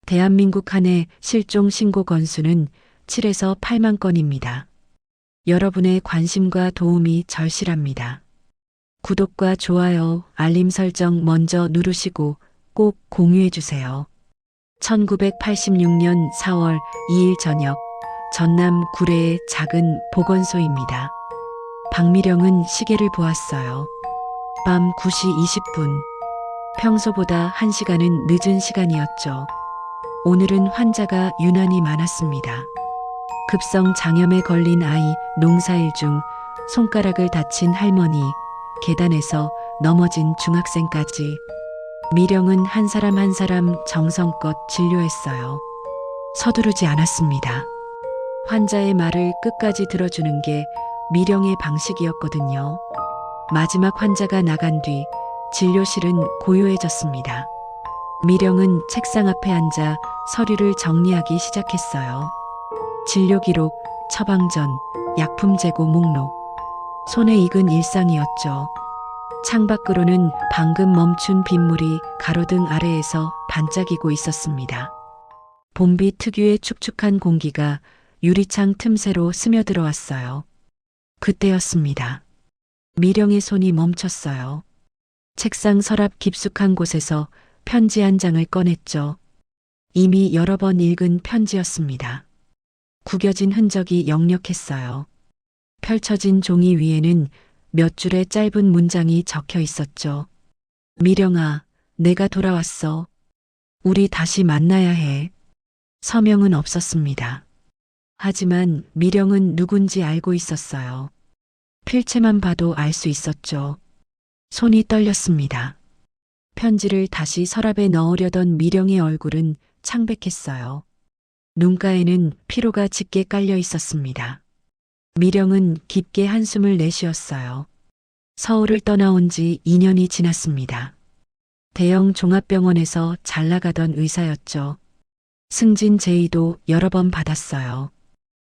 대한민국 한 해 실종 신고 건수는 7에서 8만 건입니다. 여러분의 관심과 도움이 절실합니다. 구독과 좋아요, 알림 설정 먼저 누르시고 꼭 공유해 주세요. 1986년 4월 2일 저녁, 전남 구례의 작은 보건소입니다. 박미령은 시계를 보았어요. 밤 9시 20분. 평소보다 1시간은 늦은 시간이었죠. 오늘은 환자가 유난히 많았습니다. 급성 장염에 걸린 아이, 농사일 중 손가락을 다친 할머니, 계단에서 넘어진 중학생까지 미령은 한 사람 한 사람 정성껏 진료했어요. 서두르지 않았습니다. 환자의 말을 끝까지 들어주는 게 미령의 방식이었거든요. 마지막 환자가 나간 뒤 진료실은 고요해졌습니다. 미령은 책상 앞에 앉아 서류를 정리하기 시작했어요. 진료 기록, 처방전, 약품 재고 목록. 손에 익은 일상이었죠. 창밖으로는 방금 멈춘 빗물이 가로등 아래에서 반짝이고 있었습니다. 봄비 특유의 축축한 공기가 유리창 틈새로 스며들어왔어요. 그때였습니다. 미령의 손이 멈췄어요. 책상 서랍 깊숙한 곳에서 편지 한 장을 꺼냈죠. 이미 여러 번 읽은 편지였습니다. 구겨진 흔적이 역력했어요. 펼쳐진 종이 위에는 몇 줄의 짧은 문장이 적혀 있었죠. 미령아, 내가 돌아왔어. 우리 다시 만나야 해. 서명은 없었습니다. 하지만 미령은 누군지 알고 있었어요. 필체만 봐도 알 수 있었죠. 손이 떨렸습니다. 편지를 다시 서랍에 넣으려던 미령의 얼굴은 창백했어요. 눈가에는 피로가 짙게 깔려 있었습니다. 미령은 깊게 한숨을 내쉬었어요. 서울을 떠나온 지 2년이 지났습니다. 대형 종합병원에서 잘 나가던 의사였죠. 승진 제의도 여러 번 받았어요.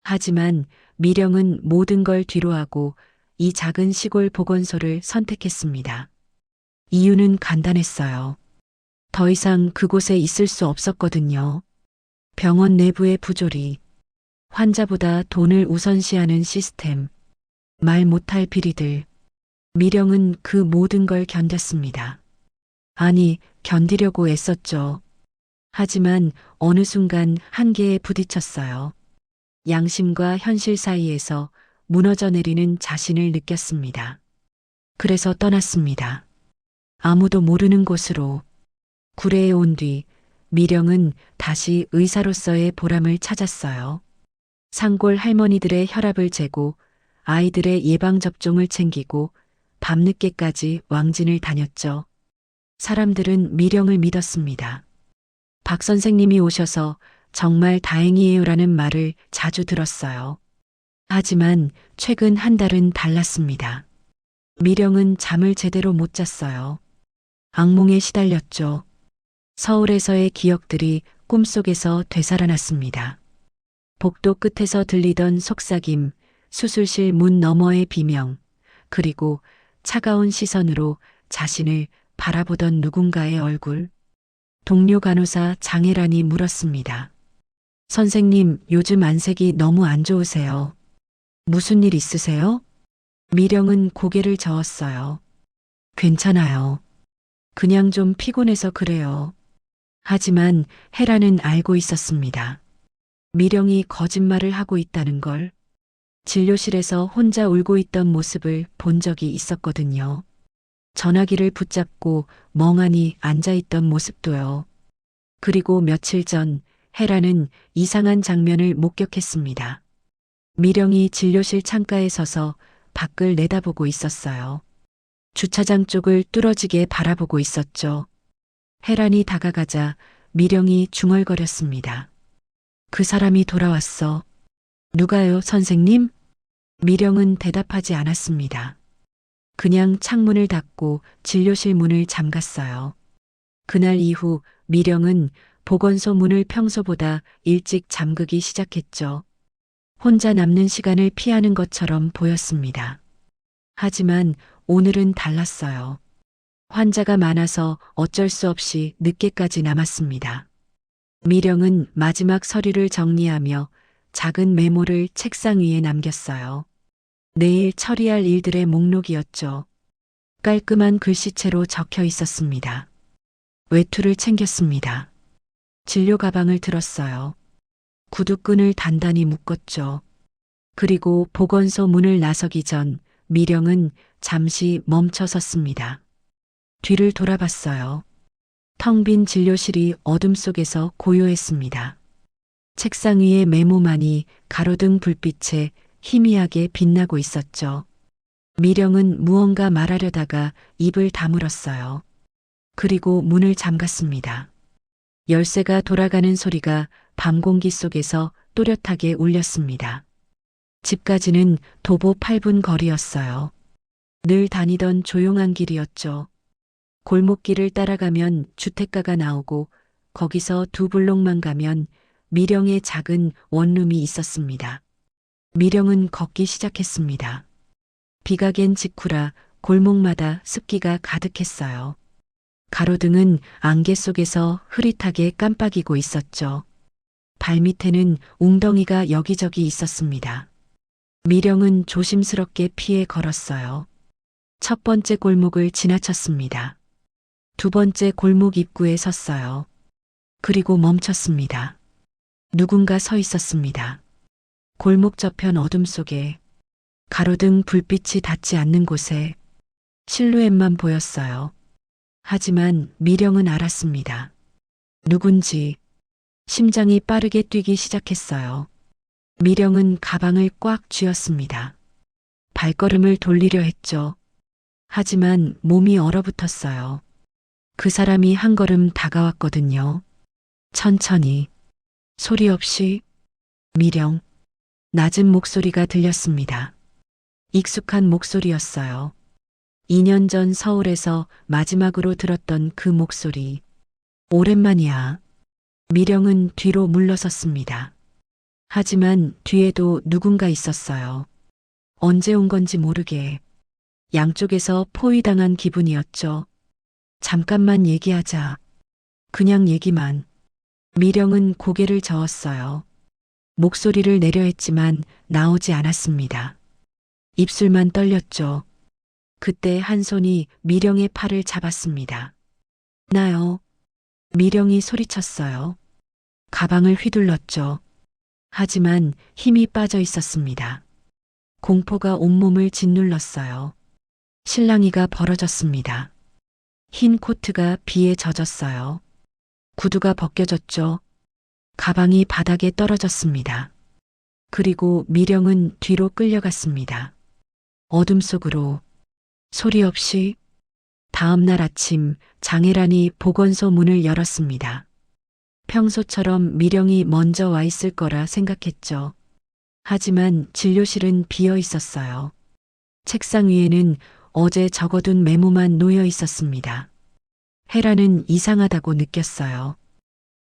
하지만 미령은 모든 걸 뒤로하고 이 작은 시골 보건소를 선택했습니다. 이유는 간단했어요. 더 이상 그곳에 있을 수 없었거든요. 병원 내부의 부조리, 환자보다 돈을 우선시하는 시스템, 말 못할 비리들. 미령은 그 모든 걸 견뎠습니다. 아니, 견디려고 애썼죠. 하지만 어느 순간 한계에 부딪혔어요. 양심과 현실 사이에서 무너져 내리는 자신을 느꼈습니다. 그래서 떠났습니다. 아무도 모르는 곳으로. 구례에 온 뒤 미령은 다시 의사로서의 보람을 찾았어요. 산골 할머니들의 혈압을 재고 아이들의 예방접종을 챙기고 밤늦게까지 왕진을 다녔죠. 사람들은 미령을 믿었습니다. 박 선생님이 오셔서 정말 다행이에요라는 말을 자주 들었어요. 하지만 최근 한 달은 달랐습니다. 미령은 잠을 제대로 못 잤어요. 악몽에 시달렸죠. 서울에서의 기억들이 꿈속에서 되살아났습니다. 복도 끝에서 들리던 속삭임, 수술실 문 너머의 비명, 그리고 차가운 시선으로 자신을 바라보던 누군가의 얼굴. 동료 간호사 장혜란이 물었습니다. 선생님, 요즘 안색이 너무 안 좋으세요. 무슨 일 있으세요? 미령은 고개를 저었어요. 괜찮아요. 그냥 좀 피곤해서 그래요. 하지만 혜란은 알고 있었습니다. 미령이 거짓말을 하고 있다는 걸. 진료실에서 혼자 울고 있던 모습을 본 적이 있었거든요. 전화기를 붙잡고 멍하니 앉아있던 모습도요. 그리고 며칠 전 혜란은 이상한 장면을 목격했습니다. 미령이 진료실 창가에 서서 밖을 내다보고 있었어요. 주차장 쪽을 뚫어지게 바라보고 있었죠. 혜란이 다가가자 미령이 중얼거렸습니다. 그 사람이 돌아왔어. 누가요, 선생님? 미령은 대답하지 않았습니다. 그냥 창문을 닫고 진료실 문을 잠갔어요. 그날 이후 미령은 보건소 문을 평소보다 일찍 잠그기 시작했죠. 혼자 남는 시간을 피하는 것처럼 보였습니다. 하지만 오늘은 달랐어요. 환자가 많아서 어쩔 수 없이 늦게까지 남았습니다. 미령은 마지막 서류를 정리하며 작은 메모를 책상 위에 남겼어요. 내일 처리할 일들의 목록이었죠. 깔끔한 글씨체로 적혀 있었습니다. 외투를 챙겼습니다. 진료 가방을 들었어요. 구두끈을 단단히 묶었죠. 그리고 보건소 문을 나서기 전 미령은 잠시 멈춰 섰습니다. 뒤를 돌아봤어요. 텅 빈 진료실이 어둠 속에서 고요했습니다. 책상 위의 메모만이 가로등 불빛에 희미하게 빛나고 있었죠. 미령은 무언가 말하려다가 입을 다물었어요. 그리고 문을 잠갔습니다. 열쇠가 돌아가는 소리가 밤 공기 속에서 또렷하게 울렸습니다. 집까지는 도보 8분 거리였어요. 늘 다니던 조용한 길이었죠. 골목길을 따라가면 주택가가 나오고 거기서 2블록만 가면 미령의 작은 원룸이 있었습니다. 미령은 걷기 시작했습니다. 비가 갠 직후라 골목마다 습기가 가득했어요. 가로등은 안개 속에서 흐릿하게 깜빡이고 있었죠. 발밑에는 웅덩이가 여기저기 있었습니다. 미령은 조심스럽게 피해 걸었어요. 첫 번째 골목을 지나쳤습니다. 두 번째 골목 입구에 섰어요. 그리고 멈췄습니다. 누군가 서 있었습니다. 골목 저편 어둠 속에 가로등 불빛이 닿지 않는 곳에 실루엣만 보였어요. 하지만 미령은 알았습니다. 누군지. 심장이 빠르게 뛰기 시작했어요. 미령은 가방을 꽉 쥐었습니다. 발걸음을 돌리려 했죠. 하지만 몸이 얼어붙었어요. 그 사람이 한 걸음 다가왔거든요. 천천히, 소리 없이. 미령. 낮은 목소리가 들렸습니다. 익숙한 목소리였어요. 2년 전 서울에서 마지막으로 들었던 그 목소리. 오랜만이야. 미령은 뒤로 물러섰습니다. 하지만 뒤에도 누군가 있었어요. 언제 온 건지 모르게. 양쪽에서 포위당한 기분이었죠. 잠깐만 얘기하자. 그냥 얘기만. 미령은 고개를 저었어요. 목소리를 내려 했지만 나오지 않았습니다. 입술만 떨렸죠. 그때 한 손이 미령의 팔을 잡았습니다. 나요. 미령이 소리쳤어요. 가방을 휘둘렀죠. 하지만 힘이 빠져 있었습니다. 공포가 온몸을 짓눌렀어요. 실랑이가 벌어졌습니다. 흰 코트가 비에 젖었어요. 구두가 벗겨졌죠. 가방이 바닥에 떨어졌습니다. 그리고 미령은 뒤로 끌려갔습니다. 어둠 속으로. 소리 없이. 다음 날 아침 장혜란이 보건소 문을 열었습니다. 평소처럼 미령이 먼저 와 있을 거라 생각했죠. 하지만 진료실은 비어 있었어요. 책상 위에는 어제 적어둔 메모만 놓여 있었습니다. 혜란은 이상하다고 느꼈어요.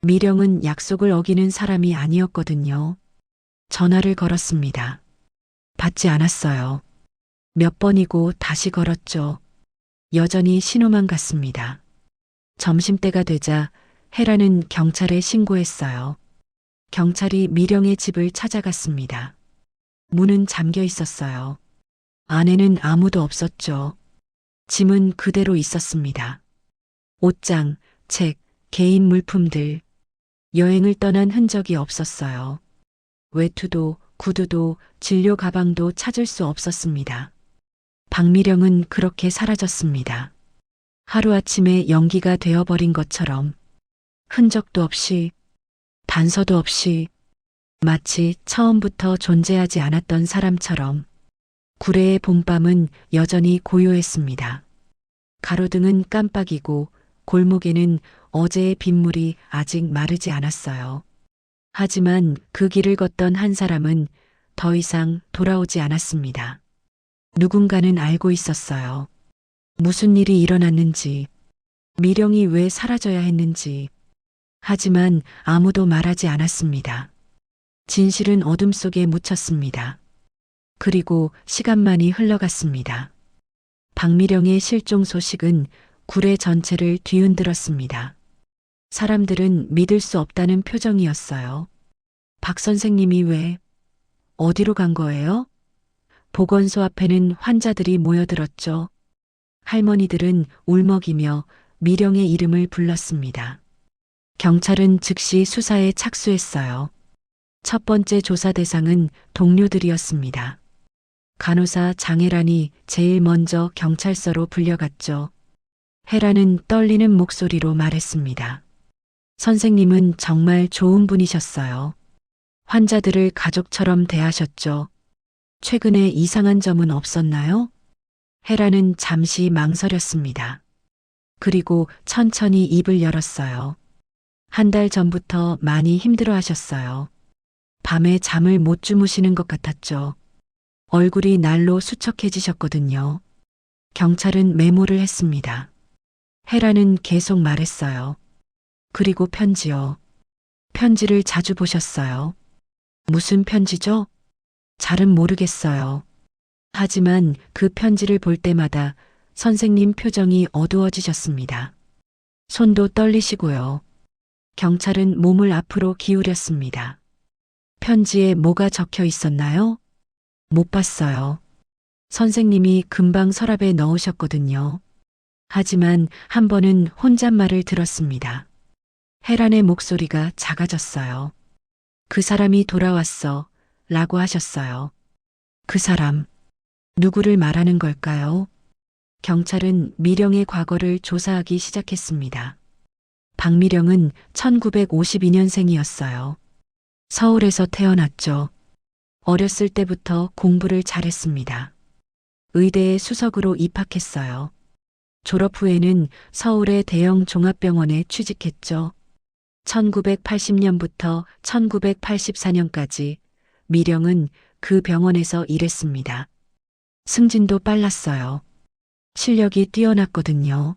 미령은 약속을 어기는 사람이 아니었거든요. 전화를 걸었습니다. 받지 않았어요. 몇 번이고 다시 걸었죠. 여전히 신호만 갔습니다. 점심때가 되자 혜란은 경찰에 신고했어요. 경찰이 미령의 집을 찾아갔습니다. 문은 잠겨 있었어요. 안에는 아무도 없었죠. 짐은 그대로 있었습니다. 옷장, 책, 개인 물품들. 여행을 떠난 흔적이 없었어요. 외투도, 구두도, 진료 가방도 찾을 수 없었습니다. 박미령은 그렇게 사라졌습니다. 하루아침에 연기가 되어버린 것처럼. 흔적도 없이, 단서도 없이, 마치 처음부터 존재하지 않았던 사람처럼. 구례의 봄밤은 여전히 고요했습니다. 가로등은 깜빡이고 골목에는 어제의 빗물이 아직 마르지 않았어요. 하지만 그 길을 걷던 한 사람은 더 이상 돌아오지 않았습니다. 누군가는 알고 있었어요. 무슨 일이 일어났는지, 미령이 왜 사라져야 했는지. 하지만 아무도 말하지 않았습니다. 진실은 어둠 속에 묻혔습니다. 그리고 시간만이 흘러갔습니다. 박미령의 실종 소식은 구례 전체를 뒤흔들었습니다. 사람들은 믿을 수 없다는 표정이었어요. 박 선생님이 왜, 어디로 간 거예요? 보건소 앞에는 환자들이 모여들었죠. 할머니들은 울먹이며 미령의 이름을 불렀습니다. 경찰은 즉시 수사에 착수했어요. 첫 번째 조사 대상은 동료들이었습니다. 간호사 장혜란이 제일 먼저 경찰서로 불려갔죠. 혜란은 떨리는 목소리로 말했습니다. 선생님은 정말 좋은 분이셨어요. 환자들을 가족처럼 대하셨죠. 최근에 이상한 점은 없었나요? 혜란은 잠시 망설였습니다. 그리고 천천히 입을 열었어요. 한 달 전부터 많이 힘들어 하셨어요. 밤에 잠을 못 주무시는 것 같았죠. 얼굴이 날로 수척해지셨거든요. 경찰은 메모를 했습니다. 혜란은 계속 말했어요. 그리고 편지요. 편지를 자주 보셨어요. 무슨 편지죠? 잘은 모르겠어요. 하지만 그 편지를 볼 때마다 선생님 표정이 어두워지셨습니다. 손도 떨리시고요. 경찰은 몸을 앞으로 기울였습니다. 편지에 뭐가 적혀 있었나요? 못 봤어요. 선생님이 금방 서랍에 넣으셨거든요. 하지만 한 번은 혼잣말을 들었습니다. 혜란의 목소리가 작아졌어요. 그 사람이 돌아왔어. 라고 하셨어요. 그 사람, 누구를 말하는 걸까요? 경찰은 미령의 과거를 조사하기 시작했습니다. 박미령은 1952년생이었어요. 서울에서 태어났죠. 어렸을 때부터 공부를 잘했습니다. 의대에 수석으로 입학했어요. 졸업 후에는 서울의 대형 종합병원에 취직했죠. 1980년부터 1984년까지 미령은 그 병원에서 일했습니다. 승진도 빨랐어요. 실력이 뛰어났거든요.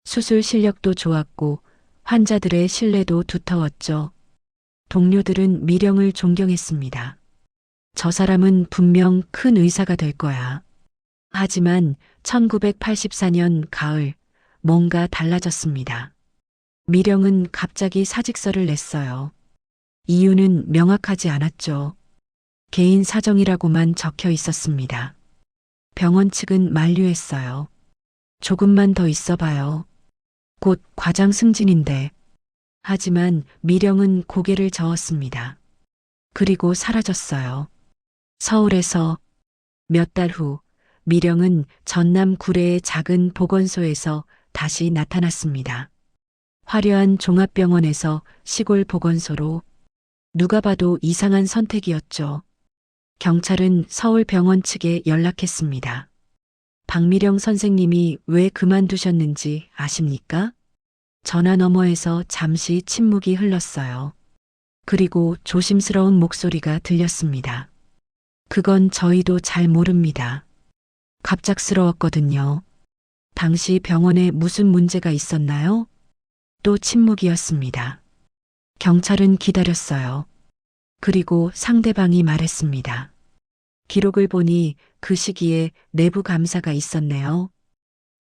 수술 실력도 좋았고 환자들의 신뢰도 두터웠죠. 동료들은 미령을 존경했습니다. 저 사람은 분명 큰 의사가 될 거야. 하지만 1984년 가을 뭔가 달라졌습니다. 미령은 갑자기 사직서를 냈어요. 이유는 명확하지 않았죠. 개인 사정이라고만 적혀 있었습니다. 병원 측은 만류했어요. 조금만 더 있어봐요. 곧 과장 승진인데. 하지만 미령은 고개를 저었습니다. 그리고 사라졌어요. 서울에서 몇 달 후 미령은 전남 구례의 작은 보건소에서 다시 나타났습니다. 화려한 종합병원에서 시골 보건소로. 누가 봐도 이상한 선택이었죠. 경찰은 서울병원 측에 연락했습니다. 박미령 선생님이 왜 그만두셨는지 아십니까? 전화 너머에서 잠시 침묵이 흘렀어요. 그리고 조심스러운 목소리가 들렸습니다. 그건 저희도 잘 모릅니다. 갑작스러웠거든요. 당시 병원에 무슨 문제가 있었나요? 또 침묵이었습니다. 경찰은 기다렸어요. 그리고 상대방이 말했습니다. 기록을 보니 그 시기에 내부 감사가 있었네요.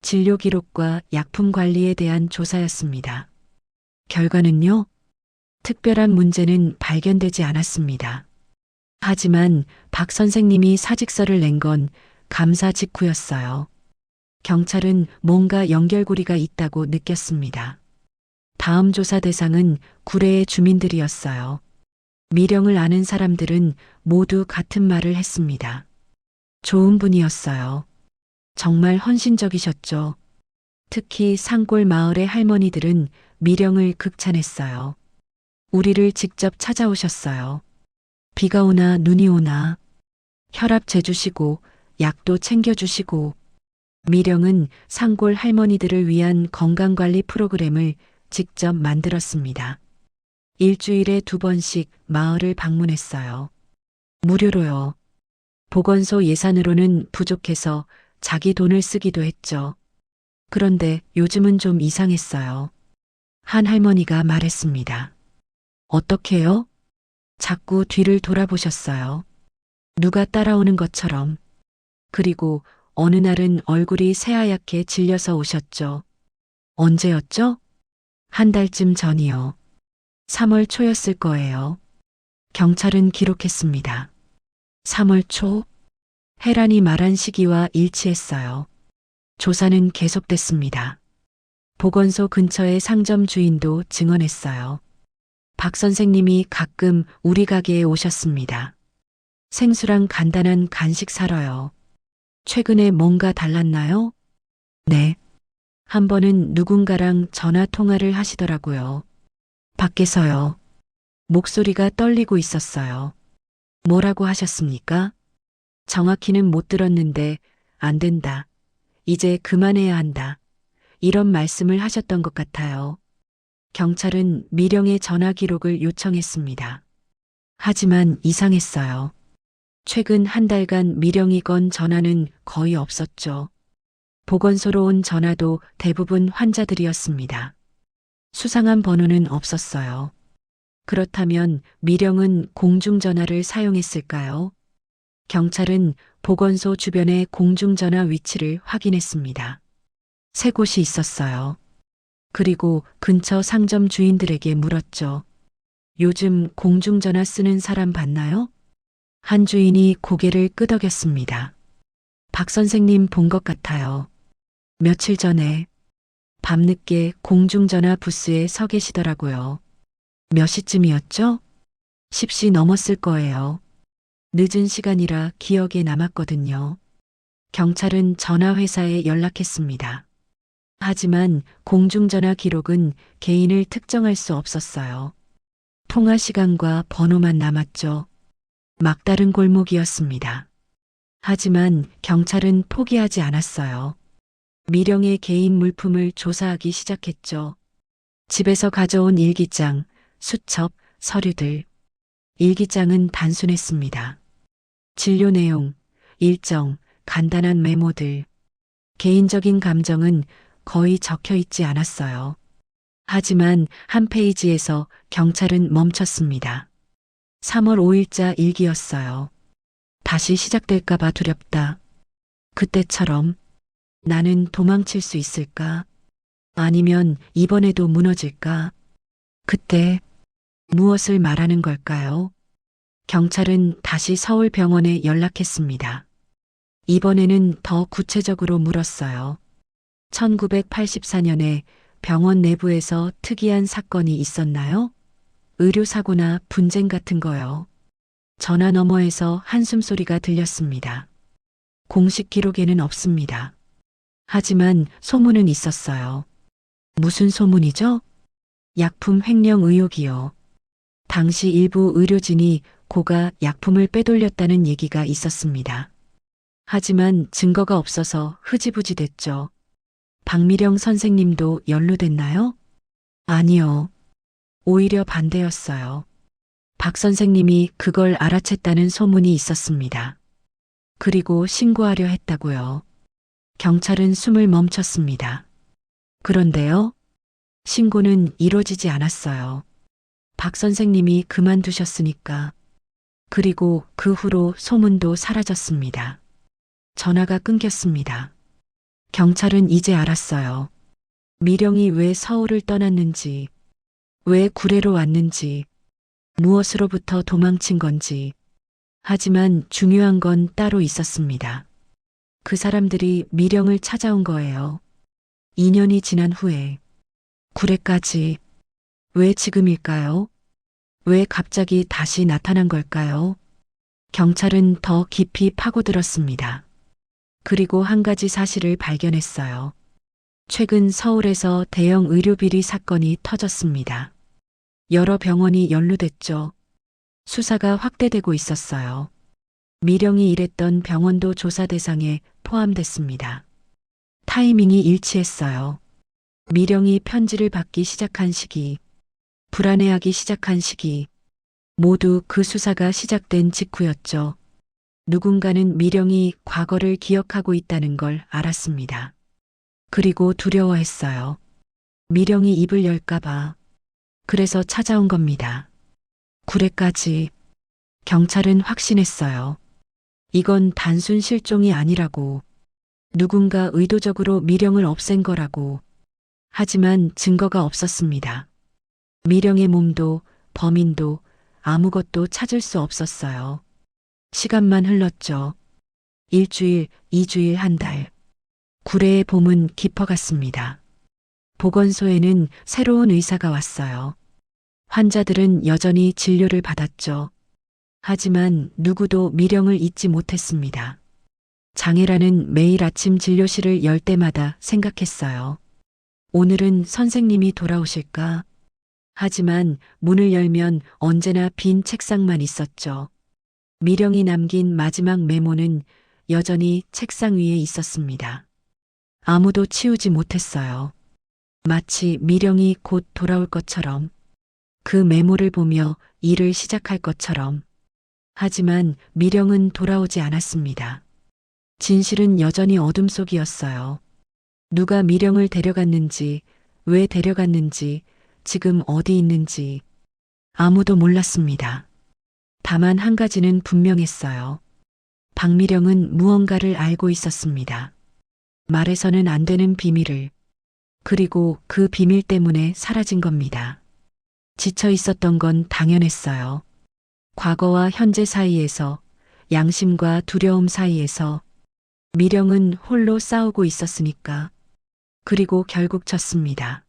진료 기록과 약품 관리에 대한 조사였습니다. 결과는요? 특별한 문제는 발견되지 않았습니다. 하지만 박 선생님이 사직서를 낸 건 감사 직후였어요. 경찰은 뭔가 연결고리가 있다고 느꼈습니다. 다음 조사 대상은 구례의 주민들이었어요. 미령을 아는 사람들은 모두 같은 말을 했습니다. 좋은 분이었어요. 정말 헌신적이셨죠. 특히 산골 마을의 할머니들은 미령을 극찬했어요. 우리를 직접 찾아오셨어요. 비가 오나 눈이 오나 혈압 재주시고 약도 챙겨주시고. 미령은 산골 할머니들을 위한 건강관리 프로그램을 직접 만들었습니다. 일주일에 2번씩 마을을 방문했어요. 무료로요. 보건소 예산으로는 부족해서 자기 돈을 쓰기도 했죠. 그런데 요즘은 좀 이상했어요. 한 할머니가 말했습니다. 어떻게요? 자꾸 뒤를 돌아보셨어요. 누가 따라오는 것처럼. 그리고 어느 날은 얼굴이 새하얗게 질려서 오셨죠. 언제였죠? 한 달쯤 전이요. 3월 초였을 거예요. 경찰은 기록했습니다. 3월 초? 혜란이 말한 시기와 일치했어요. 조사는 계속됐습니다. 보건소 근처의 상점 주인도 증언했어요. 박 선생님이 가끔 우리 가게에 오셨습니다. 생수랑 간단한 간식 사러요. 최근에 뭔가 달랐나요? 네. 한 번은 누군가랑 전화 통화를 하시더라고요. 밖에서요. 목소리가 떨리고 있었어요. 뭐라고 하셨습니까? 정확히는 못 들었는데 안 된다. 이제 그만해야 한다. 이런 말씀을 하셨던 것 같아요. 경찰은 미령의 전화 기록을 요청했습니다. 하지만 이상했어요. 최근 한 달간 미령이 건 전화는 거의 없었죠. 보건소로 온 전화도 대부분 환자들이었습니다. 수상한 번호는 없었어요. 그렇다면 미령은 공중전화를 사용했을까요? 경찰은 보건소 주변의 공중전화 위치를 확인했습니다. 세 곳이 있었어요. 그리고 근처 상점 주인들에게 물었죠. 요즘 공중전화 쓰는 사람 봤나요? 한 주인이 고개를 끄덕였습니다. 박 선생님 본 것 같아요. 며칠 전에 밤늦게 공중전화 부스에 서 계시더라고요. 몇 시쯤이었죠? 10시 넘었을 거예요. 늦은 시간이라 기억에 남았거든요. 경찰은 전화회사에 연락했습니다. 하지만 공중전화 기록은 개인을 특정할 수 없었어요. 통화 시간과 번호만 남았죠. 막다른 골목이었습니다. 하지만 경찰은 포기하지 않았어요. 미령의 개인 물품을 조사하기 시작했죠. 집에서 가져온 일기장, 수첩, 서류들. 일기장은 단순했습니다. 진료 내용, 일정, 간단한 메모들. 개인적인 감정은 거의 적혀 있지 않았어요. 하지만 한 페이지에서 경찰은 멈췄습니다. 3월 5일자 일기였어요. 다시 시작될까봐 두렵다. 그때처럼 나는 도망칠 수 있을까? 아니면 이번에도 무너질까? 그때 무엇을 말하는 걸까요? 경찰은 다시 서울병원에 연락했습니다. 이번에는 더 구체적으로 물었어요. 1984년에 병원 내부에서 특이한 사건이 있었나요? 의료사고나 분쟁 같은 거요. 전화 너머에서 한숨소리가 들렸습니다. 공식 기록에는 없습니다. 하지만 소문은 있었어요. 무슨 소문이죠? 약품 횡령 의혹이요. 당시 일부 의료진이 고가 약품을 빼돌렸다는 얘기가 있었습니다. 하지만 증거가 없어서 흐지부지 됐죠. 박미령 선생님도 연루됐나요? 아니요. 오히려 반대였어요. 박 선생님이 그걸 알아챘다는 소문이 있었습니다. 그리고 신고하려 했다고요. 경찰은 숨을 멈췄습니다. 그런데요, 신고는 이루어지지 않았어요. 박 선생님이 그만두셨으니까. 그리고 그 후로 소문도 사라졌습니다. 전화가 끊겼습니다. 경찰은 이제 알았어요. 미령이 왜 서울을 떠났는지, 왜 구례로 왔는지, 무엇으로부터 도망친 건지. 하지만 중요한 건 따로 있었습니다. 그 사람들이 미령을 찾아온 거예요. 2년이 지난 후에. 구례까지. 왜 지금일까요? 왜 갑자기 다시 나타난 걸까요? 경찰은 더 깊이 파고들었습니다. 그리고 한 가지 사실을 발견했어요. 최근 서울에서 대형 의료비리 사건이 터졌습니다. 여러 병원이 연루됐죠. 수사가 확대되고 있었어요. 미령이 일했던 병원도 조사 대상에 포함됐습니다. 타이밍이 일치했어요. 미령이 편지를 받기 시작한 시기, 불안해하기 시작한 시기, 모두 그 수사가 시작된 직후였죠. 누군가는 미령이 과거를 기억하고 있다는 걸 알았습니다. 그리고 두려워했어요. 미령이 입을 열까봐. 그래서 찾아온 겁니다. 구례까지. 경찰은 확신했어요. 이건 단순 실종이 아니라고. 누군가 의도적으로 미령을 없앤 거라고. 하지만 증거가 없었습니다. 미령의 몸도 범인도 아무것도 찾을 수 없었어요. 시간만 흘렀죠. 일주일, 이주일, 한 달. 구례의 봄은 깊어갔습니다. 보건소에는 새로운 의사가 왔어요. 환자들은 여전히 진료를 받았죠. 하지만 누구도 미령을 잊지 못했습니다. 장애라는 매일 아침 진료실을 열 때마다 생각했어요. 오늘은 선생님이 돌아오실까? 하지만 문을 열면 언제나 빈 책상만 있었죠. 미령이 남긴 마지막 메모는 여전히 책상 위에 있었습니다. 아무도 치우지 못했어요. 마치 미령이 곧 돌아올 것처럼, 그 메모를 보며 일을 시작할 것처럼. 하지만 미령은 돌아오지 않았습니다. 진실은 여전히 어둠 속이었어요. 누가 미령을 데려갔는지, 왜 데려갔는지, 지금 어디 있는지 아무도 몰랐습니다. 다만 한 가지는 분명했어요. 박미령은 무언가를 알고 있었습니다. 말해서는 안 되는 비밀을. 그리고 그 비밀 때문에 사라진 겁니다. 지쳐 있었던 건 당연했어요. 과거와 현재 사이에서, 양심과 두려움 사이에서 미령은 홀로 싸우고 있었으니까. 그리고 결국 졌습니다.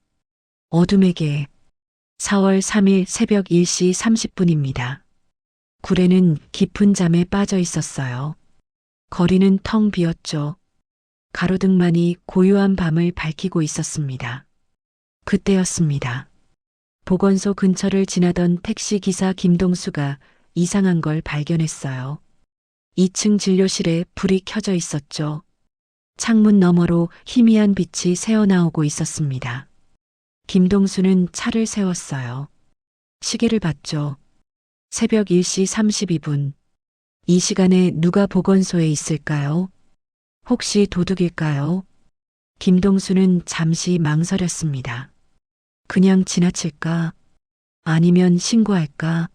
어둠에게. 4월 3일 새벽 1시 30분입니다. 구례는 깊은 잠에 빠져 있었어요. 거리는 텅 비었죠. 가로등만이 고요한 밤을 밝히고 있었습니다. 그때였습니다. 보건소 근처를 지나던 택시 기사 김동수가 이상한 걸 발견했어요. 2층 진료실에 불이 켜져 있었죠. 창문 너머로 희미한 빛이 새어나오고 있었습니다. 김동수는 차를 세웠어요. 시계를 봤죠. 새벽 1시 32분. 이 시간에 누가 보건소에 있을까요? 혹시 도둑일까요? 김동수는 잠시 망설였습니다. 그냥 지나칠까? 아니면 신고할까?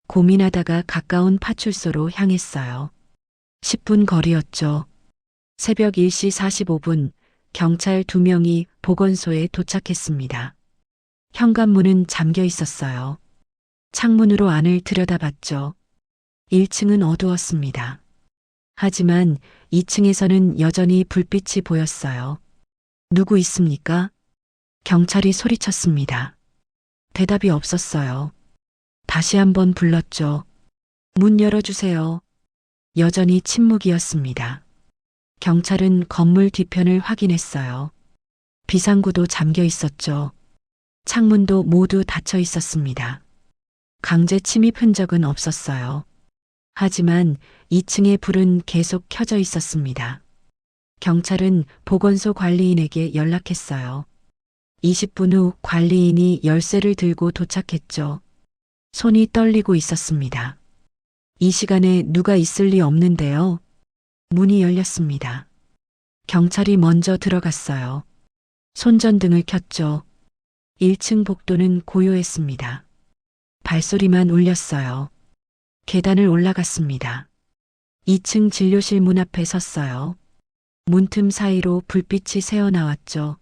고민하다가 가까운 파출소로 향했어요. 10분 거리였죠. 새벽 1시 45분 경찰 2명이 보건소에 도착했습니다. 현관문은 잠겨 있었어요. 창문으로 안을 들여다봤죠. 1층은 어두웠습니다. 하지만 2층에서는 여전히 불빛이 보였어요. 누구 있습니까? 경찰이 소리쳤습니다. 대답이 없었어요. 다시 한번 불렀죠. 문 열어주세요. 여전히 침묵이었습니다. 경찰은 건물 뒤편을 확인했어요. 비상구도 잠겨 있었죠. 창문도 모두 닫혀 있었습니다. 강제 침입 흔적은 없었어요. 하지만 2층의 불은 계속 켜져 있었습니다. 경찰은 보건소 관리인에게 연락했어요. 20분 후 관리인이 열쇠를 들고 도착했죠. 손이 떨리고 있었습니다. 이 시간에 누가 있을 리 없는데요. 문이 열렸습니다. 경찰이 먼저 들어갔어요. 손전등을 켰죠. 1층 복도는 고요했습니다. 발소리만 울렸어요. 계단을 올라갔습니다. 2층 진료실 문 앞에 섰어요. 문틈 사이로 불빛이 새어나왔죠.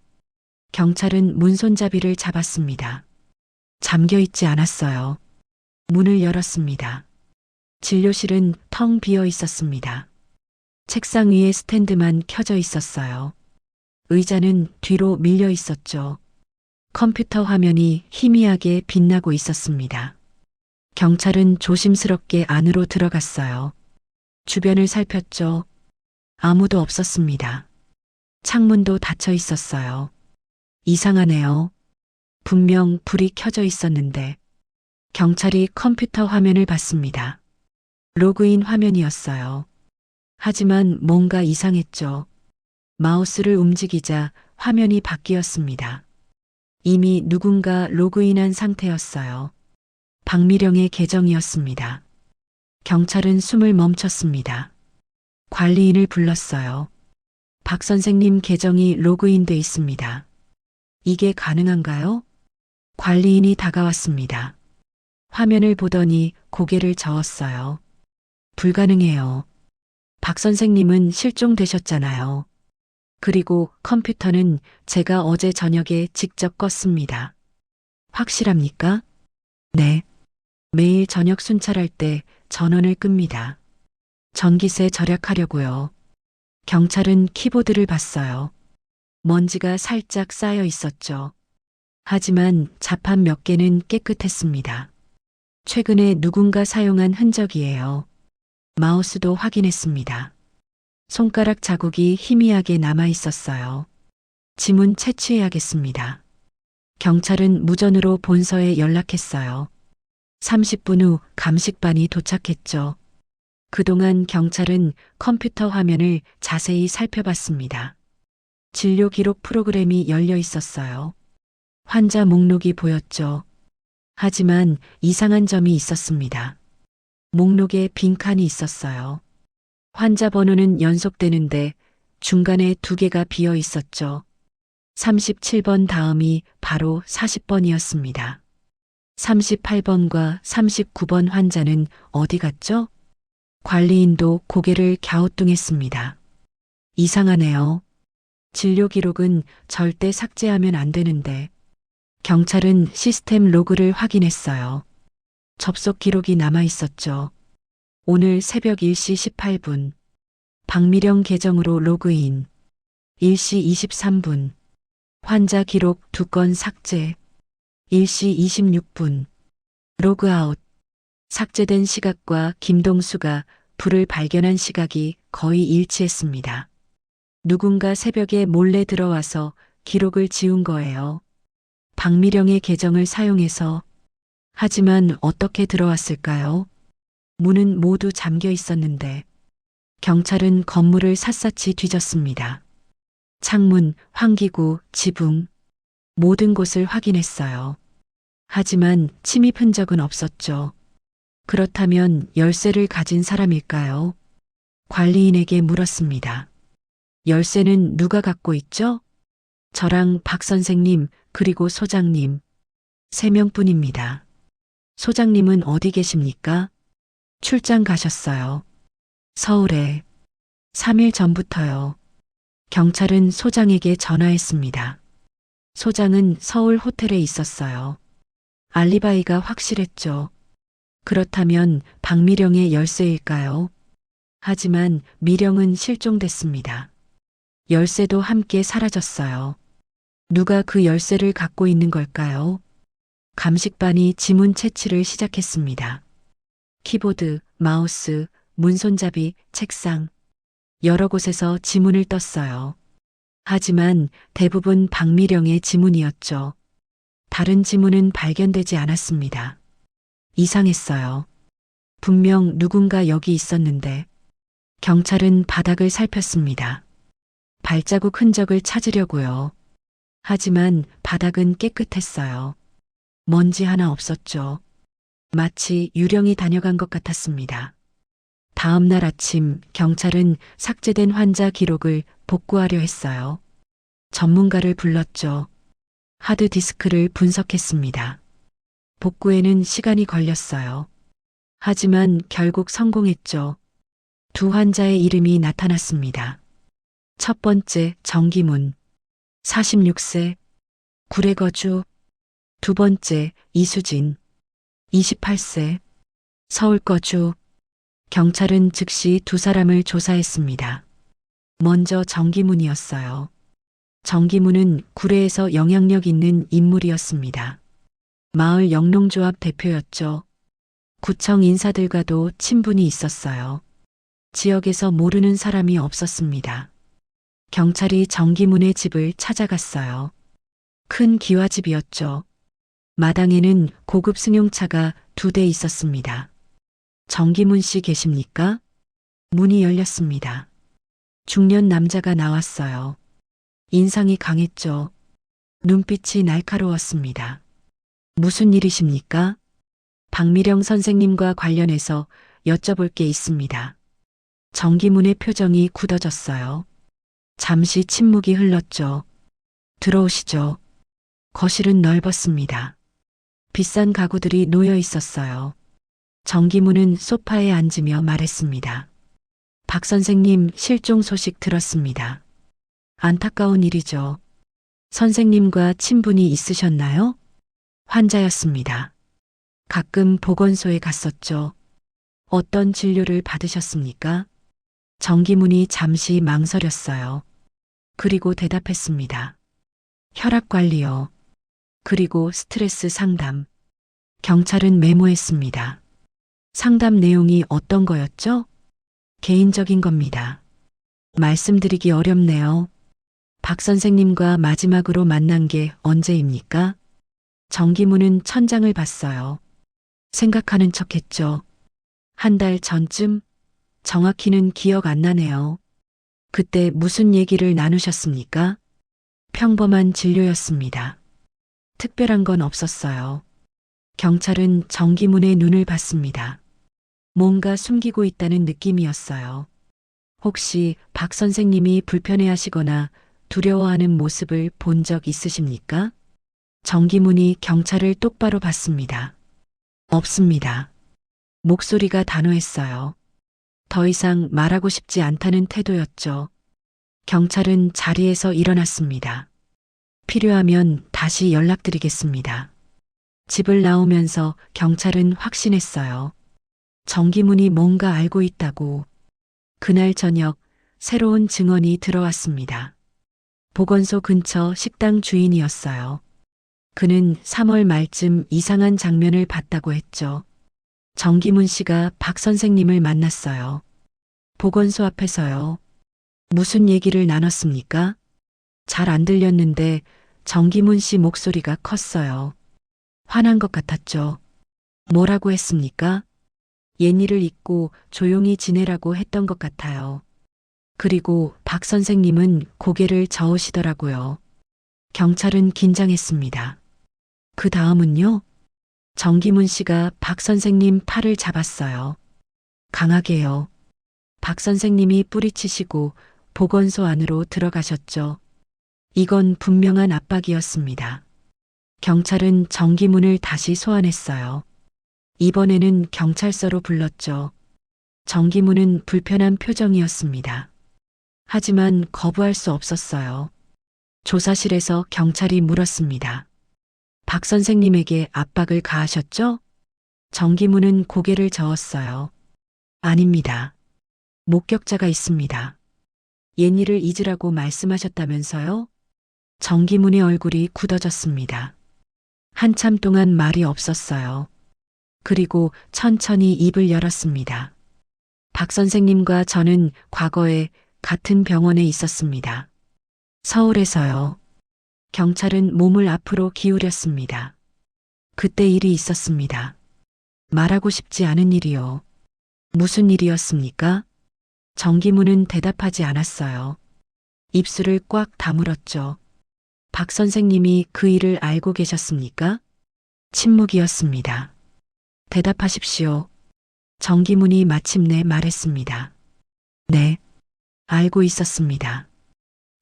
경찰은 문손잡이를 잡았습니다. 잠겨 있지 않았어요. 문을 열었습니다. 진료실은 텅 비어 있었습니다. 책상 위에 스탠드만 켜져 있었어요. 의자는 뒤로 밀려 있었죠. 컴퓨터 화면이 희미하게 빛나고 있었습니다. 경찰은 조심스럽게 안으로 들어갔어요. 주변을 살폈죠. 아무도 없었습니다. 창문도 닫혀 있었어요. 이상하네요. 분명 불이 켜져 있었는데. 경찰이 컴퓨터 화면을 봤습니다. 로그인 화면이었어요. 하지만 뭔가 이상했죠. 마우스를 움직이자 화면이 바뀌었습니다. 이미 누군가 로그인한 상태였어요. 박미령의 계정이었습니다. 경찰은 숨을 멈췄습니다. 관리인을 불렀어요. 박 선생님 계정이 로그인돼 있습니다. 이게 가능한가요? 관리인이 다가왔습니다. 화면을 보더니 고개를 저었어요. 불가능해요. 박 선생님은 실종되셨잖아요. 그리고 컴퓨터는 제가 어제 저녁에 직접 껐습니다. 확실합니까? 네. 매일 저녁 순찰할 때 전원을 끕니다. 전기세 절약하려고요. 경찰은 키보드를 봤어요. 먼지가 살짝 쌓여 있었죠. 하지만 자판 몇 개는 깨끗했습니다. 최근에 누군가 사용한 흔적이에요. 마우스도 확인했습니다. 손가락 자국이 희미하게 남아 있었어요. 지문 채취해야겠습니다. 경찰은 무전으로 본서에 연락했어요. 30분 후 감식반이 도착했죠. 그동안 경찰은 컴퓨터 화면을 자세히 살펴봤습니다. 진료 기록 프로그램이 열려 있었어요. 환자 목록이 보였죠. 하지만 이상한 점이 있었습니다. 목록에 빈칸이 있었어요. 환자 번호는 연속되는데 중간에 2개가 비어 있었죠. 37번 다음이 바로 40번이었습니다. 38번과 39번 환자는 어디 갔죠? 관리인도 고개를 갸우뚱했습니다. 이상하네요. 진료 기록은 절대 삭제하면 안 되는데. 경찰은 시스템 로그를 확인했어요. 접속 기록이 남아 있었죠. 오늘 새벽 1시 18분. 박미령 계정으로 로그인. 1시 23분. 환자 기록 2건 삭제. 1시 26분. 로그아웃. 삭제된 시각과 김동수가 불을 발견한 시각이 거의 일치했습니다. 누군가 새벽에 몰래 들어와서 기록을 지운 거예요. 박미령의 계정을 사용해서. 하지만 어떻게 들어왔을까요? 문은 모두 잠겨 있었는데. 경찰은 건물을 샅샅이 뒤졌습니다. 창문, 환기구, 지붕, 모든 곳을 확인했어요. 하지만 침입 흔적은 없었죠. 그렇다면 열쇠를 가진 사람일까요? 관리인에게 물었습니다. 열쇠는 누가 갖고 있죠? 저랑 박 선생님 그리고 소장님 3명뿐입니다. 소장님은 어디 계십니까? 출장 가셨어요. 서울에 3일 전부터요. 경찰은 소장에게 전화했습니다. 소장은 서울 호텔에 있었어요. 알리바이가 확실했죠. 그렇다면 박미령의 열쇠일까요? 하지만 미령은 실종됐습니다. 열쇠도 함께 사라졌어요. 누가 그 열쇠를 갖고 있는 걸까요? 감식반이 지문 채취를 시작했습니다. 키보드, 마우스, 문손잡이, 책상. 여러 곳에서 지문을 떴어요. 하지만 대부분 박미령의 지문이었죠. 다른 지문은 발견되지 않았습니다. 이상했어요. 분명 누군가 여기 있었는데. 경찰은 바닥을 살폈습니다. 발자국 흔적을 찾으려고요. 하지만 바닥은 깨끗했어요. 먼지 하나 없었죠. 마치 유령이 다녀간 것 같았습니다. 다음 날 아침 경찰은 삭제된 환자 기록을 복구하려 했어요. 전문가를 불렀죠. 하드디스크를 분석했습니다. 복구에는 시간이 걸렸어요. 하지만 결국 성공했죠. 2 환자의 이름이 나타났습니다. 첫 번째 정기문, 46세, 구례 거주. 2번째 이수진, 28세, 서울 거주. 경찰은 즉시 2 사람을 조사했습니다. 먼저 정기문이었어요. 정기문은 구례에서 영향력 있는 인물이었습니다. 마을 영농조합 대표였죠. 구청 인사들과도 친분이 있었어요. 지역에서 모르는 사람이 없었습니다. 경찰이 정기문의 집을 찾아갔어요. 큰 기와집이었죠. 마당에는 고급 승용차가 2대 있었습니다. 정기문 씨 계십니까? 문이 열렸습니다. 중년 남자가 나왔어요. 인상이 강했죠. 눈빛이 날카로웠습니다. 무슨 일이십니까? 박미령 선생님과 관련해서 여쭤볼 게 있습니다. 정기문의 표정이 굳어졌어요. 잠시 침묵이 흘렀죠. 들어오시죠. 거실은 넓었습니다. 비싼 가구들이 놓여 있었어요. 정기문은 소파에 앉으며 말했습니다. 박 선생님 실종 소식 들었습니다. 안타까운 일이죠. 선생님과 친분이 있으셨나요? 환자였습니다. 가끔 보건소에 갔었죠. 어떤 진료를 받으셨습니까? 정기문이 잠시 망설였어요. 그리고 대답했습니다. 혈압 관리요. 그리고 스트레스 상담. 경찰은 메모했습니다. 상담 내용이 어떤 거였죠? 개인적인 겁니다. 말씀드리기 어렵네요. 박 선생님과 마지막으로 만난 게 언제입니까? 정기문은 천장을 봤어요. 생각하는 척 했죠. 한 달 전쯤? 정확히는 기억 안 나네요. 그때 무슨 얘기를 나누셨습니까? 평범한 진료였습니다. 특별한 건 없었어요. 경찰은 정기문의 눈을 봤습니다. 뭔가 숨기고 있다는 느낌이었어요. 혹시 박 선생님이 불편해하시거나 두려워하는 모습을 본 적 있으십니까? 정기문이 경찰을 똑바로 봤습니다. 없습니다. 목소리가 단호했어요. 더 이상 말하고 싶지 않다는 태도였죠. 경찰은 자리에서 일어났습니다. 필요하면 다시 연락드리겠습니다. 집을 나오면서 경찰은 확신했어요. 정기문이 뭔가 알고 있다고. 그날 저녁 새로운 증언이 들어왔습니다. 보건소 근처 식당 주인이었어요. 그는 3월 말쯤 이상한 장면을 봤다고 했죠. 정기문 씨가 박 선생님을 만났어요. 보건소 앞에서요. 무슨 얘기를 나눴습니까? 잘 안 들렸는데 정기문 씨 목소리가 컸어요. 화난 것 같았죠. 뭐라고 했습니까? 옛일을 잊고 조용히 지내라고 했던 것 같아요. 그리고 박 선생님은 고개를 저으시더라고요. 경찰은 긴장했습니다. 그 다음은요? 정기문 씨가 박 선생님 팔을 잡았어요. 강하게요. 박 선생님이 뿌리치시고 보건소 안으로 들어가셨죠. 이건 분명한 압박이었습니다. 경찰은 정기문을 다시 소환했어요. 이번에는 경찰서로 불렀죠. 정기문은 불편한 표정이었습니다. 하지만 거부할 수 없었어요. 조사실에서 경찰이 물었습니다. 박 선생님에게 압박을 가하셨죠? 정기문은 고개를 저었어요. 아닙니다. 목격자가 있습니다. 옛일을 잊으라고 말씀하셨다면서요? 정기문의 얼굴이 굳어졌습니다. 한참 동안 말이 없었어요. 그리고 천천히 입을 열었습니다. 박 선생님과 저는 과거에 같은 병원에 있었습니다. 서울에서요. 경찰은 몸을 앞으로 기울였습니다. 그때 일이 있었습니다. 말하고 싶지 않은 일이요. 무슨 일이었습니까? 정기문은 대답하지 않았어요. 입술을 꽉 다물었죠. 박 선생님이 그 일을 알고 계셨습니까? 침묵이었습니다. 대답하십시오. 정기문이 마침내 말했습니다. 네, 알고 있었습니다.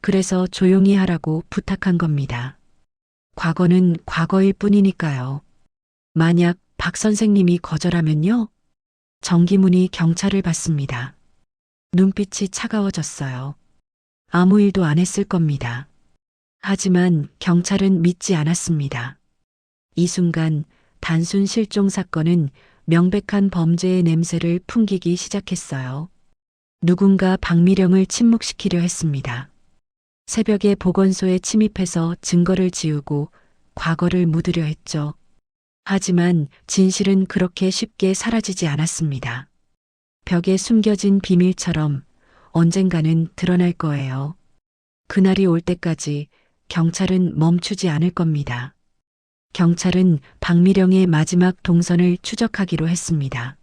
그래서 조용히 하라고 부탁한 겁니다. 과거는 과거일 뿐이니까요. 만약 박 선생님이 거절하면요? 정기문이 경찰을 봤습니다. 눈빛이 차가워졌어요. 아무 일도 안 했을 겁니다. 하지만 경찰은 믿지 않았습니다. 이 순간 단순 실종 사건은 명백한 범죄의 냄새를 풍기기 시작했어요. 누군가 박미령을 침묵시키려 했습니다. 새벽에 보건소에 침입해서 증거를 지우고 과거를 묻으려 했죠. 하지만 진실은 그렇게 쉽게 사라지지 않았습니다. 벽에 숨겨진 비밀처럼 언젠가는 드러날 거예요. 그날이 올 때까지 경찰은 멈추지 않을 겁니다. 경찰은 박미령의 마지막 동선을 추적하기로 했습니다.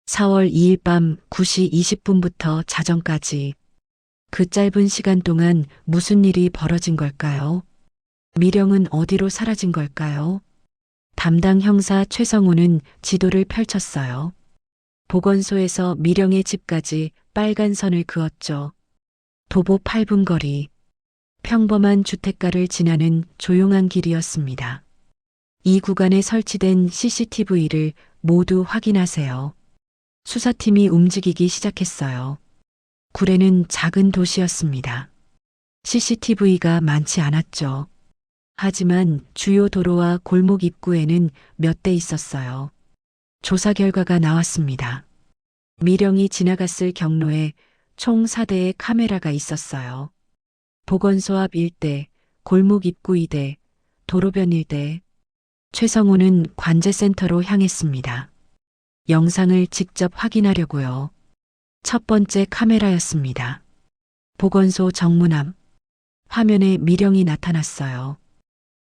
4월 2일 밤 9시 20분부터 자정까지 그 짧은 시간 동안 무슨 일이 벌어진 걸까요? 미령은 어디로 사라진 걸까요? 담당 형사 최성우는 지도를 펼쳤어요. 보건소에서 미령의 집까지 빨간 선을 그었죠. 도보 8분 거리. 평범한 주택가를 지나는 조용한 길이었습니다. 이 구간에 설치된 CCTV를 모두 확인하세요. 수사팀이 움직이기 시작했어요. 구례는 작은 도시였습니다. CCTV가 많지 않았죠. 하지만 주요 도로와 골목 입구에는 몇 대 있었어요. 조사 결과가 나왔습니다. 미령이 지나갔을 경로에 총 4대의 카메라가 있었어요. 보건소 앞 1대, 골목 입구 2대, 도로변 1대. 최성우는 관제센터로 향했습니다. 영상을 직접 확인하려고요. 첫 번째 카메라였습니다. 보건소 정문 앞. 화면에 미령이 나타났어요.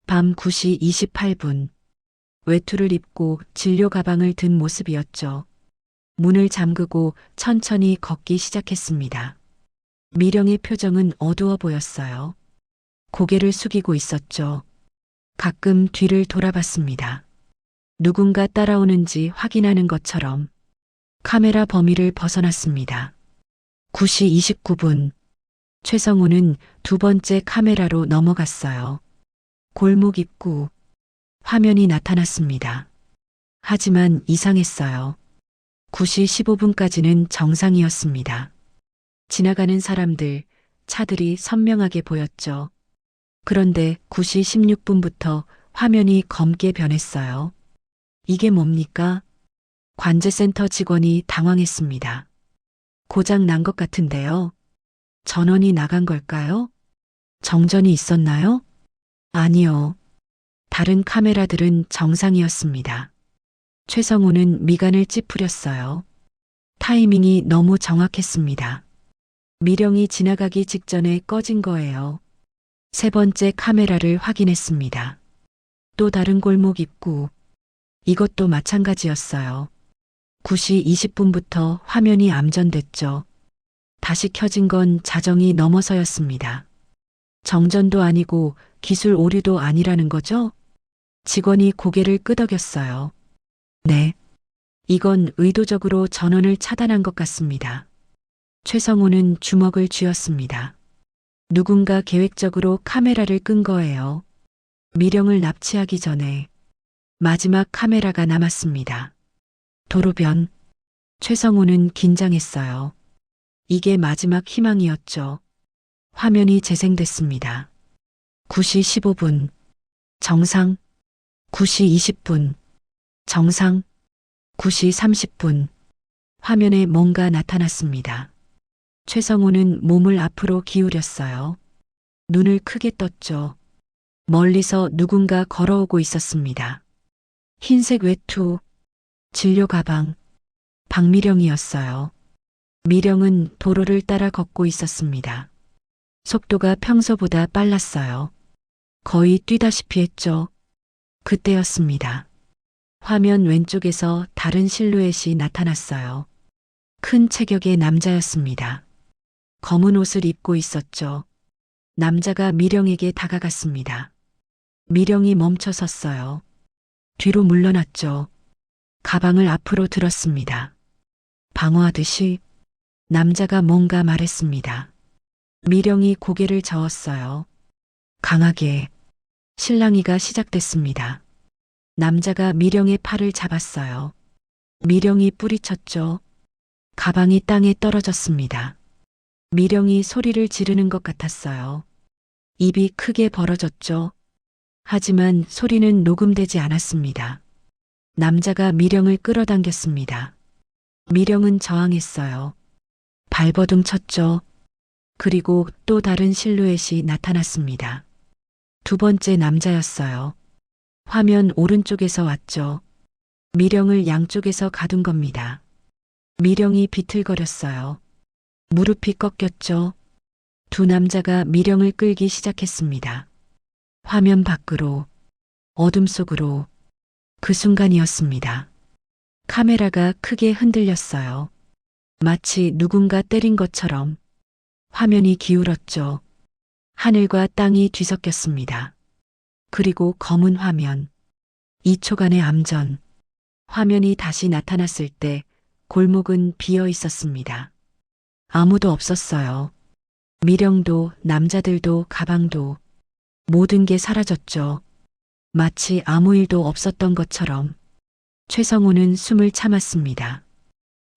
밤 9시 28분. 외투를 입고 진료 가방을 든 모습이었죠. 문을 잠그고 천천히 걷기 시작했습니다. 미령의 표정은 어두워 보였어요. 고개를 숙이고 있었죠. 가끔 뒤를 돌아봤습니다. 누군가 따라오는지 확인하는 것처럼. 카메라 범위를 벗어났습니다. 9시 29분. 최성우는 두 번째 카메라로 넘어갔어요. 골목 입구. 화면이 나타났습니다. 하지만 이상했어요. 9시 15분까지는 정상이었습니다. 지나가는 사람들, 차들이 선명하게 보였죠. 그런데 9시 16분부터 화면이 검게 변했어요. 이게 뭡니까? 관제센터 직원이 당황했습니다. 고장 난 것 같은데요. 전원이 나간 걸까요? 정전이 있었나요? 아니요. 다른 카메라들은 정상이었습니다. 최성우는 미간을 찌푸렸어요. 타이밍이 너무 정확했습니다. 미령이 지나가기 직전에 꺼진 거예요. 세 번째 카메라를 확인했습니다. 또 다른 골목 입구. 이것도 마찬가지였어요. 9시 20분부터 화면이 암전됐죠. 다시 켜진 건 자정이 넘어서였습니다. 정전도 아니고 기술 오류도 아니라는 거죠? 직원이 고개를 끄덕였어요. 네. 이건 의도적으로 전원을 차단한 것 같습니다. 최성우는 주먹을 쥐었습니다. 누군가 계획적으로 카메라를 끈 거예요. 미령을 납치하기 전에. 마지막 카메라가 남았습니다. 도로변. 최성우는 긴장했어요. 이게 마지막 희망이었죠. 화면이 재생됐습니다. 9시 15분. 정상. 9시 20분. 정상. 9시 30분. 화면에 뭔가 나타났습니다. 최성우는 몸을 앞으로 기울였어요. 눈을 크게 떴죠. 멀리서 누군가 걸어오고 있었습니다. 흰색 외투, 진료 가방, 박미령이었어요. 미령은 도로를 따라 걷고 있었습니다. 속도가 평소보다 빨랐어요. 거의 뛰다시피 했죠. 그때였습니다. 화면 왼쪽에서 다른 실루엣이 나타났어요. 큰 체격의 남자였습니다. 검은 옷을 입고 있었죠. 남자가 미령에게 다가갔습니다. 미령이 멈춰 섰어요. 뒤로 물러났죠. 가방을 앞으로 들었습니다. 방어하듯이 남자가 뭔가 말했습니다. 미령이 고개를 저었어요. 강하게. 실랑이가 시작됐습니다. 남자가 미령의 팔을 잡았어요. 미령이 뿌리쳤죠. 가방이 땅에 떨어졌습니다. 미령이 소리를 지르는 것 같았어요. 입이 크게 벌어졌죠. 하지만 소리는 녹음되지 않았습니다. 남자가 미령을 끌어당겼습니다. 미령은 저항했어요. 발버둥 쳤죠. 그리고 또 다른 실루엣이 나타났습니다. 두 번째 남자였어요. 화면 오른쪽에서 왔죠. 미령을 양쪽에서 가둔 겁니다. 미령이 비틀거렸어요. 무릎이 꺾였죠. 두 남자가 미령을 끌기 시작했습니다. 화면 밖으로, 어둠 속으로. 그 순간이었습니다. 카메라가 크게 흔들렸어요. 마치 누군가 때린 것처럼. 화면이 기울었죠. 하늘과 땅이 뒤섞였습니다. 그리고 검은 화면. 2초간의 암전. 화면이 다시 나타났을 때 골목은 비어 있었습니다. 아무도 없었어요. 미령도 남자들도 가방도 모든 게 사라졌죠. 마치 아무 일도 없었던 것처럼. 최성우는 숨을 참았습니다.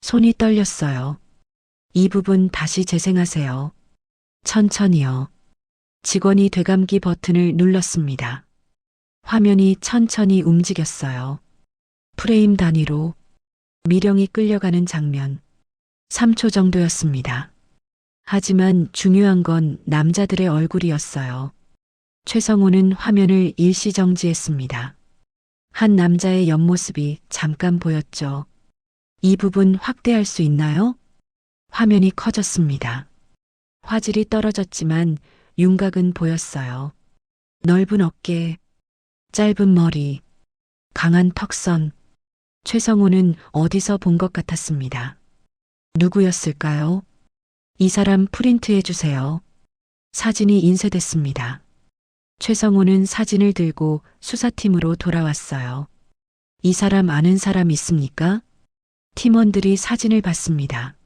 손이 떨렸어요. 이 부분 다시 재생하세요. 천천히요. 직원이 되감기 버튼을 눌렀습니다. 화면이 천천히 움직였어요. 프레임 단위로 미령이 끌려가는 장면. 3초 정도였습니다. 하지만 중요한 건 남자들의 얼굴이었어요. 최성호는 화면을 일시정지했습니다. 한 남자의 옆모습이 잠깐 보였죠. 이 부분 확대할 수 있나요? 화면이 커졌습니다. 화질이 떨어졌지만 윤곽은 보였어요. 넓은 어깨, 짧은 머리, 강한 턱선. 최성호는 어디서 본 것 같았습니다. 누구였을까요? 이 사람 프린트해 주세요. 사진이 인쇄됐습니다. 최성호는 사진을 들고 수사팀으로 돌아왔어요. 이 사람 아는 사람 있습니까? 팀원들이 사진을 봤습니다.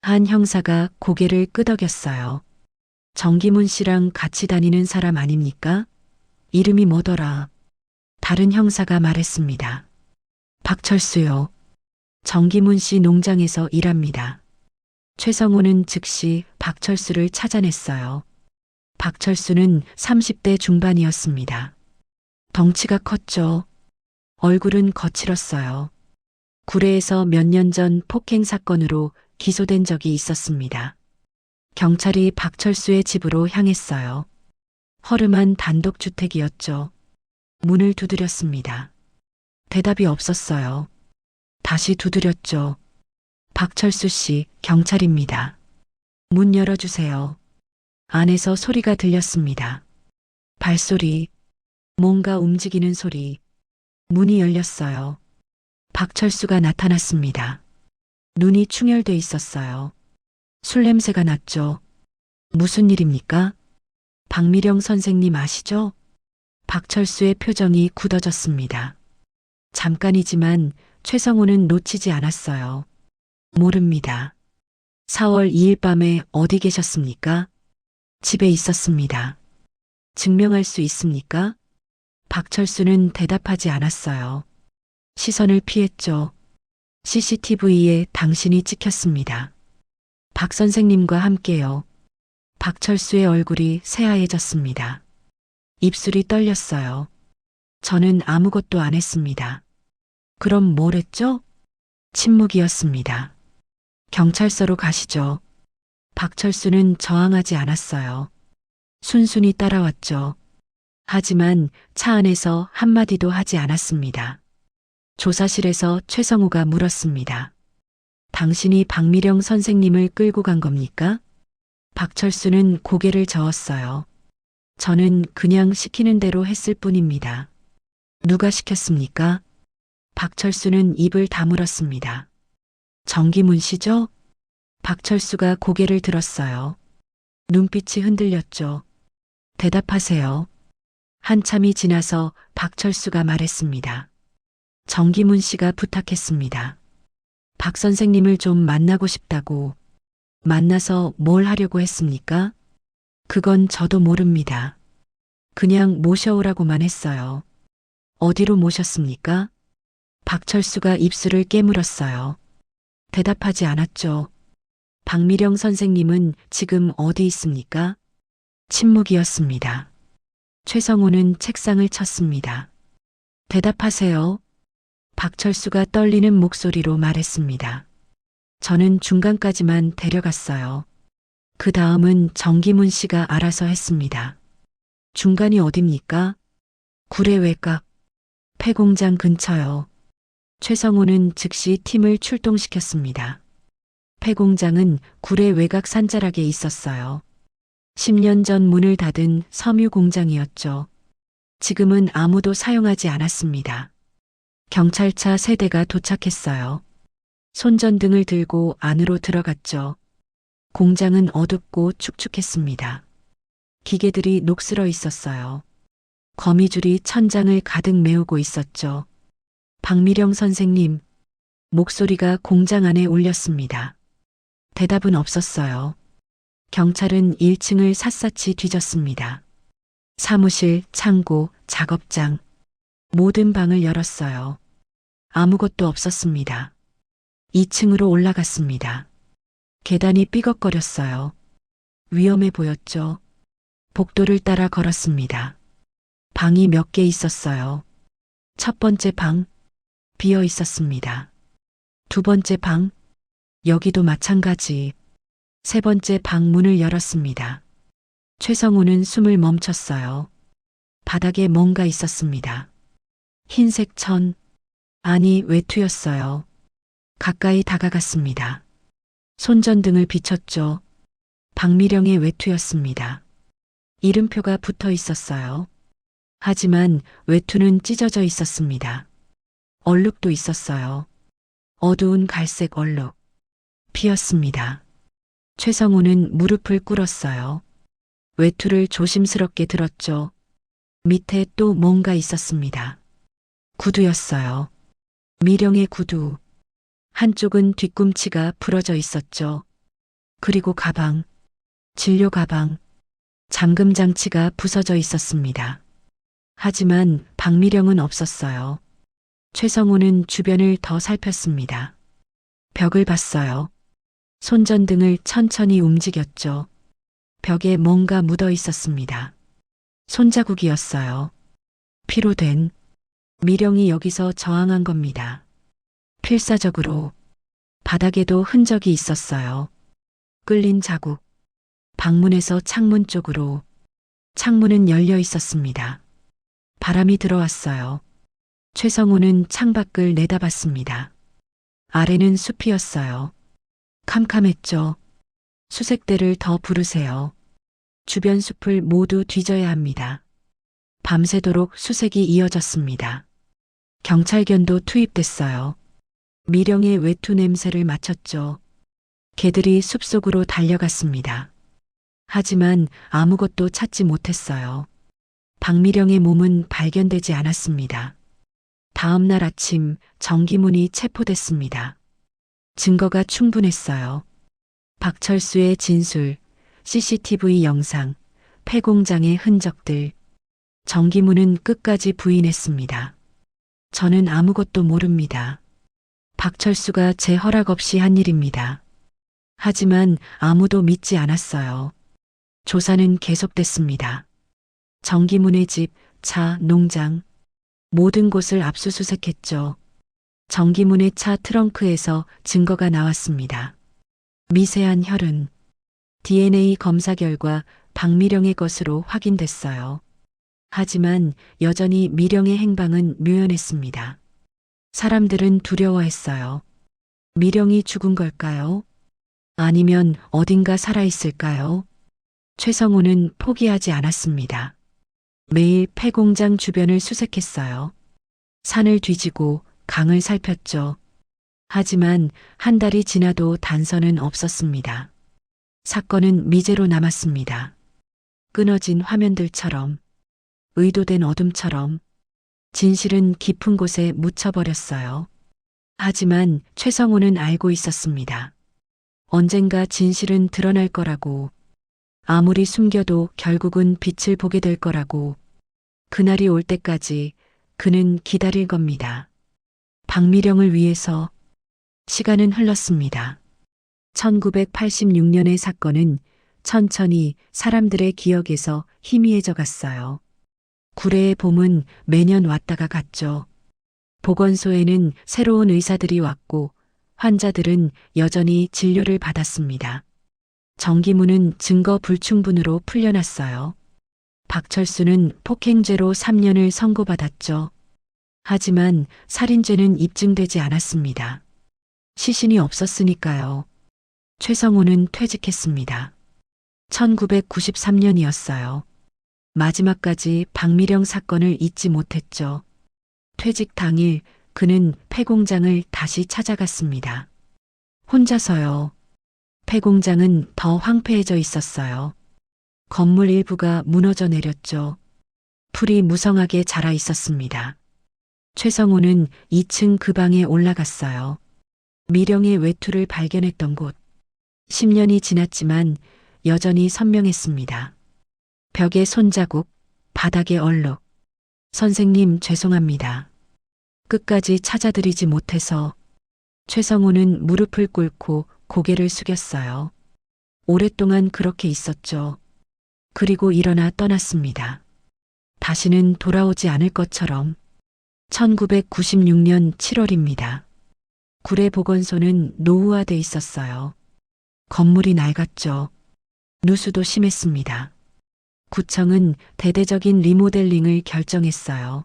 한 형사가 고개를 끄덕였어요. 정기문 씨랑 같이 다니는 사람 아닙니까? 이름이 뭐더라? 다른 형사가 말했습니다. 박철수요. 정기문 씨 농장에서 일합니다. 최성호는 즉시 박철수를 찾아냈어요. 박철수는 30대 중반이었습니다. 덩치가 컸죠. 얼굴은 거칠었어요. 구례에서 몇 년 전 폭행 사건으로 기소된 적이 있었습니다. 경찰이 박철수의 집으로 향했어요. 허름한 단독주택이었죠. 문을 두드렸습니다. 대답이 없었어요. 다시 두드렸죠. 박철수 씨, 경찰입니다. 문 열어주세요. 안에서 소리가 들렸습니다. 발소리, 뭔가 움직이는 소리. 문이 열렸어요. 박철수가 나타났습니다. 눈이 충혈돼 있었어요. 술 냄새가 났죠. 무슨 일입니까? 박미령 선생님 아시죠? 박철수의 표정이 굳어졌습니다. 잠깐이지만 최성호는 놓치지 않았어요. 모릅니다. 4월 2일 밤에 어디 계셨습니까? 집에 있었습니다. 증명할 수 있습니까? 박철수는 대답하지 않았어요. 시선을 피했죠. CCTV에 당신이 찍혔습니다. 박 선생님과 함께요. 박철수의 얼굴이 새하얘졌습니다. 입술이 떨렸어요. 저는 아무것도 안 했습니다. 그럼 뭘 했죠? 침묵이었습니다. 경찰서로 가시죠. 박철수는 저항하지 않았어요. 순순히 따라왔죠. 하지만 차 안에서 한마디도 하지 않았습니다. 조사실에서 최성호가 물었습니다. 당신이 박미령 선생님을 끌고 간 겁니까? 박철수는 고개를 저었어요. 저는 그냥 시키는 대로 했을 뿐입니다. 누가 시켰습니까? 박철수는 입을 다물었습니다. 정기문 씨죠? 박철수가 고개를 들었어요. 눈빛이 흔들렸죠. 대답하세요. 한참이 지나서 박철수가 말했습니다. 정기문 씨가 부탁했습니다. 박 선생님을 좀 만나고 싶다고. 만나서 뭘 하려고 했습니까? 그건 저도 모릅니다. 그냥 모셔오라고만 했어요. 어디로 모셨습니까? 박철수가 입술을 깨물었어요. 대답하지 않았죠. 박미령 선생님은 지금 어디 있습니까? 침묵이었습니다. 최성호는 책상을 쳤습니다. 대답하세요. 박철수가 떨리는 목소리로 말했습니다. 저는 중간까지만 데려갔어요. 그 다음은 정기문 씨가 알아서 했습니다. 중간이 어딥니까? 구례 외곽, 폐공장 근처요. 최성호는 즉시 팀을 출동시켰습니다. 폐공장은 구례 외곽 산자락에 있었어요. 10년 전 문을 닫은 섬유 공장이었죠. 지금은 아무도 사용하지 않았습니다. 경찰차 3대가 도착했어요. 손전등을 들고 안으로 들어갔죠. 공장은 어둡고 축축했습니다. 기계들이 녹슬어 있었어요. 거미줄이 천장을 가득 메우고 있었죠. 박미령 선생님, 목소리가 공장 안에 울렸습니다. 대답은 없었어요. 경찰은 1층을 샅샅이 뒤졌습니다. 사무실, 창고, 작업장, 모든 방을 열었어요. 아무것도 없었습니다. 2층으로 올라갔습니다. 계단이 삐걱거렸어요. 위험해 보였죠. 복도를 따라 걸었습니다. 방이 몇 개 있었어요. 첫 번째 방, 비어 있었습니다. 두 번째 방, 여기도 마찬가지. 세 번째 방 문을 열었습니다. 최성우는 숨을 멈췄어요. 바닥에 뭔가 있었습니다. 흰색 천, 아니 외투였어요. 가까이 다가갔습니다. 손전등을 비췄죠. 박미령의 외투였습니다. 이름표가 붙어 있었어요. 하지만 외투는 찢어져 있었습니다. 얼룩도 있었어요. 어두운 갈색 얼룩. 피었습니다. 최성우는 무릎을 꿇었어요. 외투를 조심스럽게 들었죠. 밑에 또 뭔가 있었습니다. 구두였어요. 미령의 구두. 한쪽은 뒤꿈치가 부러져 있었죠. 그리고 가방, 진료 가방, 잠금 장치가 부서져 있었습니다. 하지만 박미령은 없었어요. 최성우는 주변을 더 살폈습니다. 벽을 봤어요. 손전등을 천천히 움직였죠. 벽에 뭔가 묻어 있었습니다. 손자국이었어요. 피로 된 미령이 여기서 저항한 겁니다. 필사적으로. 바닥에도 흔적이 있었어요. 끌린 자국. 방문에서 창문 쪽으로. 창문은 열려 있었습니다. 바람이 들어왔어요. 최성우는 창밖을 내다봤습니다. 아래는 숲이었어요. 캄캄했죠. 수색대를 더 부르세요. 주변 숲을 모두 뒤져야 합니다. 밤새도록 수색이 이어졌습니다. 경찰견도 투입됐어요. 미령의 외투 냄새를 맡았죠. 개들이 숲속으로 달려갔습니다. 하지만 아무것도 찾지 못했어요. 박미령의 몸은 발견되지 않았습니다. 다음 날 아침 정기문이 체포됐습니다. 증거가 충분했어요. 박철수의 진술, CCTV 영상, 폐공장의 흔적들. 정기문은 끝까지 부인했습니다. 저는 아무것도 모릅니다. 박철수가 제 허락 없이 한 일입니다. 하지만 아무도 믿지 않았어요. 조사는 계속됐습니다. 정기문의 집, 차, 농장, 모든 곳을 압수수색했죠. 정기문의 차 트렁크에서 증거가 나왔습니다. 미세한 혈흔, DNA 검사 결과 박미령의 것으로 확인됐어요. 하지만 여전히 미령의 행방은 묘연했습니다. 사람들은 두려워했어요. 미령이 죽은 걸까요? 아니면 어딘가 살아있을까요? 최성우는 포기하지 않았습니다. 매일 폐공장 주변을 수색했어요. 산을 뒤지고 강을 살폈죠. 하지만 한 달이 지나도 단서는 없었습니다. 사건은 미제로 남았습니다. 끊어진 화면들처럼, 의도된 어둠처럼, 진실은 깊은 곳에 묻혀버렸어요. 하지만 최성우는 알고 있었습니다. 언젠가 진실은 드러날 거라고, 아무리 숨겨도 결국은 빛을 보게 될 거라고, 그날이 올 때까지 그는 기다릴 겁니다. 박미령을 위해서. 시간은 흘렀습니다. 1986년의 사건은 천천히 사람들의 기억에서 희미해져 갔어요. 구례의 봄은 매년 왔다가 갔죠. 보건소에는 새로운 의사들이 왔고 환자들은 여전히 진료를 받았습니다. 정기문은 증거 불충분으로 풀려났어요. 박철수는 폭행죄로 3년을 선고받았죠. 하지만 살인죄는 입증되지 않았습니다. 시신이 없었으니까요. 최성우는 퇴직했습니다. 1993년이었어요. 마지막까지 박미령 사건을 잊지 못했죠. 퇴직 당일 그는 폐공장을 다시 찾아갔습니다. 혼자서요. 폐공장은 더 황폐해져 있었어요. 건물 일부가 무너져 내렸죠. 풀이 무성하게 자라 있었습니다. 최성우는 2층 그 방에 올라갔어요. 미령의 외투를 발견했던 곳. 10년이 지났지만 여전히 선명했습니다. 벽에 손자국, 바닥에 얼룩. 선생님 죄송합니다. 끝까지 찾아드리지 못해서. 최성우는 무릎을 꿇고 고개를 숙였어요. 오랫동안 그렇게 있었죠. 그리고 일어나 떠났습니다. 다시는 돌아오지 않을 것처럼. 1996년 7월입니다. 구례 보건소는 노후화돼 있었어요. 건물이 낡았죠. 누수도 심했습니다. 구청은 대대적인 리모델링을 결정했어요.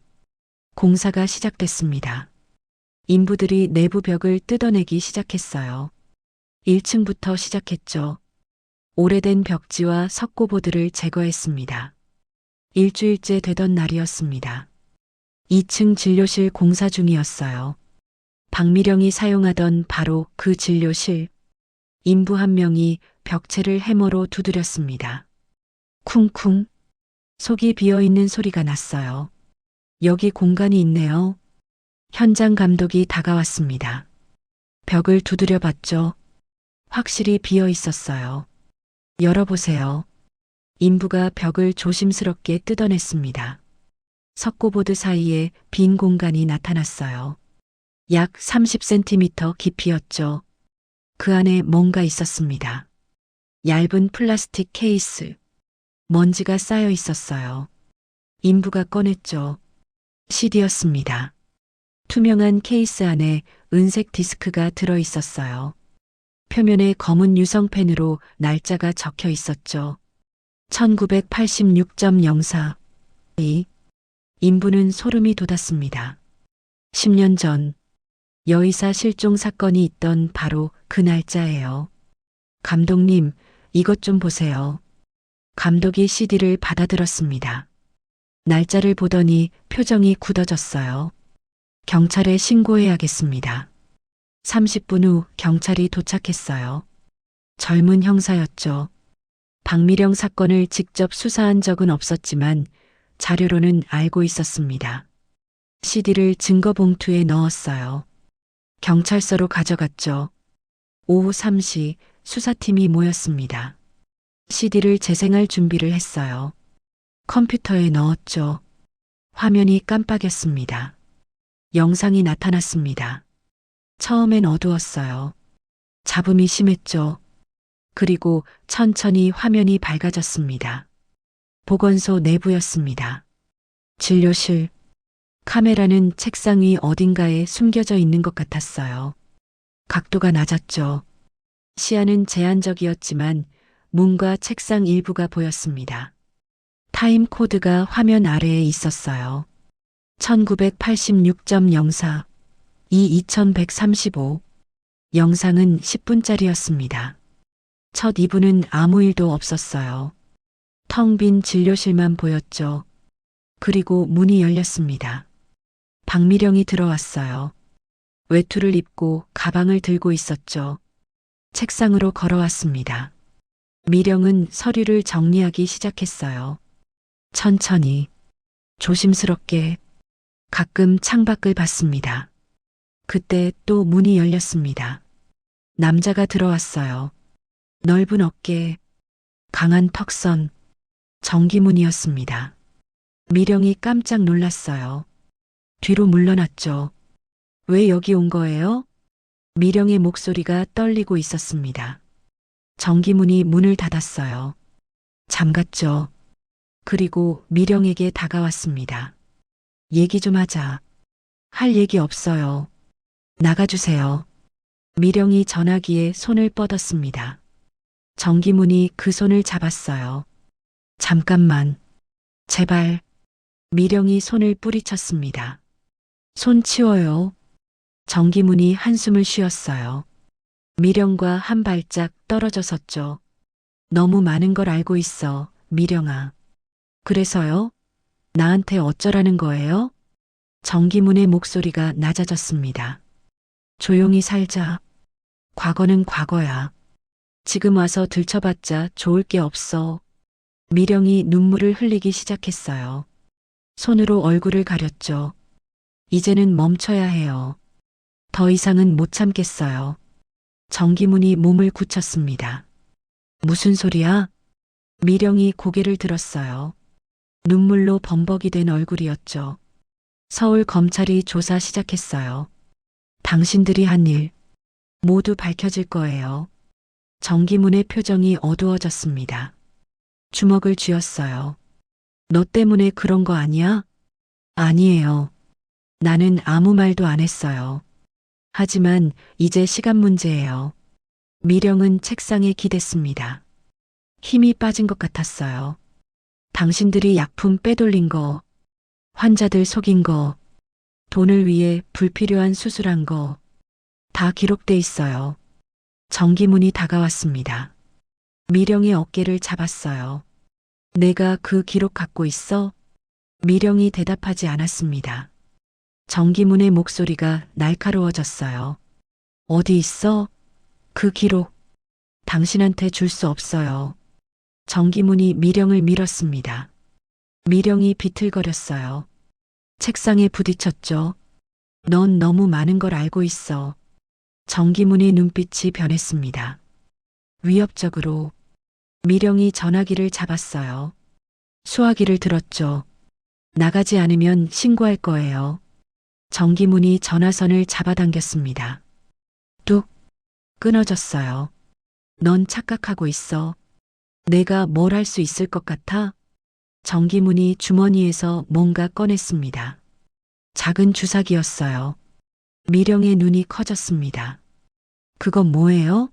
공사가 시작됐습니다. 인부들이 내부 벽을 뜯어내기 시작했어요. 1층부터 시작했죠. 오래된 벽지와 석고보드를 제거했습니다. 일주일째 되던 날이었습니다. 2층 진료실 공사 중이었어요. 박미령이 사용하던 바로 그 진료실. 인부 한 명이 벽체를 해머로 두드렸습니다. 쿵쿵. 속이 비어있는 소리가 났어요. 여기 공간이 있네요. 현장 감독이 다가왔습니다. 벽을 두드려 봤죠. 확실히 비어 있었어요. 열어보세요. 인부가 벽을 조심스럽게 뜯어냈습니다. 석고보드 사이에 빈 공간이 나타났어요. 약 30cm 깊이였죠. 그 안에 뭔가 있었습니다. 얇은 플라스틱 케이스. 먼지가 쌓여 있었어요. 인부가 꺼냈죠. CD였습니다. 투명한 케이스 안에 은색 디스크가 들어 있었어요. 표면에 검은 유성펜으로 날짜가 적혀 있었죠. 1986.04. 인부는 소름이 돋았습니다. 10년 전 여의사 실종 사건이 있던 바로 그 날짜예요. 감독님, 이것 좀 보세요. 감독이 CD를 받아들었습니다. 날짜를 보더니 표정이 굳어졌어요. 경찰에 신고해야겠습니다. 30분 후 경찰이 도착했어요. 젊은 형사였죠. 박미령 사건을 직접 수사한 적은 없었지만 자료로는 알고 있었습니다. CD를 증거 봉투에 넣었어요. 경찰서로 가져갔죠. 오후 3시 수사팀이 모였습니다. CD를 재생할 준비를 했어요. 컴퓨터에 넣었죠. 화면이 깜빡였습니다. 영상이 나타났습니다. 처음엔 어두웠어요. 잡음이 심했죠. 그리고 천천히 화면이 밝아졌습니다. 보건소 내부였습니다. 진료실. 카메라는 책상 위 어딘가에 숨겨져 있는 것 같았어요. 각도가 낮았죠. 시야는 제한적이었지만 문과 책상 일부가 보였습니다. 타임 코드가 화면 아래에 있었어요. 1986.04, 2135. 영상은 10분짜리였습니다. 첫 2부는 아무 일도 없었어요. 텅 빈 진료실만 보였죠. 그리고 문이 열렸습니다. 박미령이 들어왔어요. 외투를 입고 가방을 들고 있었죠. 책상으로 걸어왔습니다. 미령은 서류를 정리하기 시작했어요. 천천히, 조심스럽게, 가끔 창밖을 봤습니다. 그때 또 문이 열렸습니다. 남자가 들어왔어요. 넓은 어깨, 강한 턱선, 정기문이었습니다. 미령이 깜짝 놀랐어요. 뒤로 물러났죠. 왜 여기 온 거예요? 미령의 목소리가 떨리고 있었습니다. 정기문이 문을 닫았어요. 잠갔죠. 그리고 미령에게 다가왔습니다. 얘기 좀 하자. 할 얘기 없어요. 나가주세요. 미령이 전화기에 손을 뻗었습니다. 정기문이 그 손을 잡았어요. 잠깐만. 제발. 미령이 손을 뿌리쳤습니다. 손 치워요. 정기문이 한숨을 쉬었어요. 미령과 한 발짝 떨어져 섰죠. 너무 많은 걸 알고 있어, 미령아. 그래서요? 나한테 어쩌라는 거예요? 정기문의 목소리가 낮아졌습니다. 조용히 살자. 과거는 과거야. 지금 와서 들춰봤자 좋을 게 없어. 미령이 눈물을 흘리기 시작했어요. 손으로 얼굴을 가렸죠. 이제는 멈춰야 해요. 더 이상은 못 참겠어요. 정기문이 몸을 굳혔습니다. 무슨 소리야? 미령이 고개를 들었어요. 눈물로 범벅이 된 얼굴이었죠. 서울 검찰이 조사 시작했어요. 당신들이 한 일 모두 밝혀질 거예요. 정기문의 표정이 어두워졌습니다. 주먹을 쥐었어요. 너 때문에 그런 거 아니야? 아니에요. 나는 아무 말도 안 했어요. 하지만 이제 시간 문제예요. 미령은 책상에 기댔습니다. 힘이 빠진 것 같았어요. 당신들이 약품 빼돌린 거, 환자들 속인 거, 돈을 위해 불필요한 수술한 거, 다 기록돼 있어요. 정기문이 다가왔습니다. 미령이 어깨를 잡았어요. 내가 그 기록 갖고 있어? 미령이 대답하지 않았습니다. 정기문의 목소리가 날카로워졌어요. 어디 있어? 그 기록. 당신한테 줄 수 없어요. 정기문이 미령을 밀었습니다. 미령이 비틀거렸어요. 책상에 부딪혔죠. 넌 너무 많은 걸 알고 있어. 정기문의 눈빛이 변했습니다. 위협적으로. 미령이 전화기를 잡았어요. 수화기를 들었죠. 나가지 않으면 신고할 거예요. 정기문이 전화선을 잡아당겼습니다. 뚝 끊어졌어요. 넌 착각하고 있어. 내가 뭘 할 수 있을 것 같아? 정기문이 주머니에서 뭔가 꺼냈습니다. 작은 주사기였어요. 미령의 눈이 커졌습니다. 그건 뭐예요?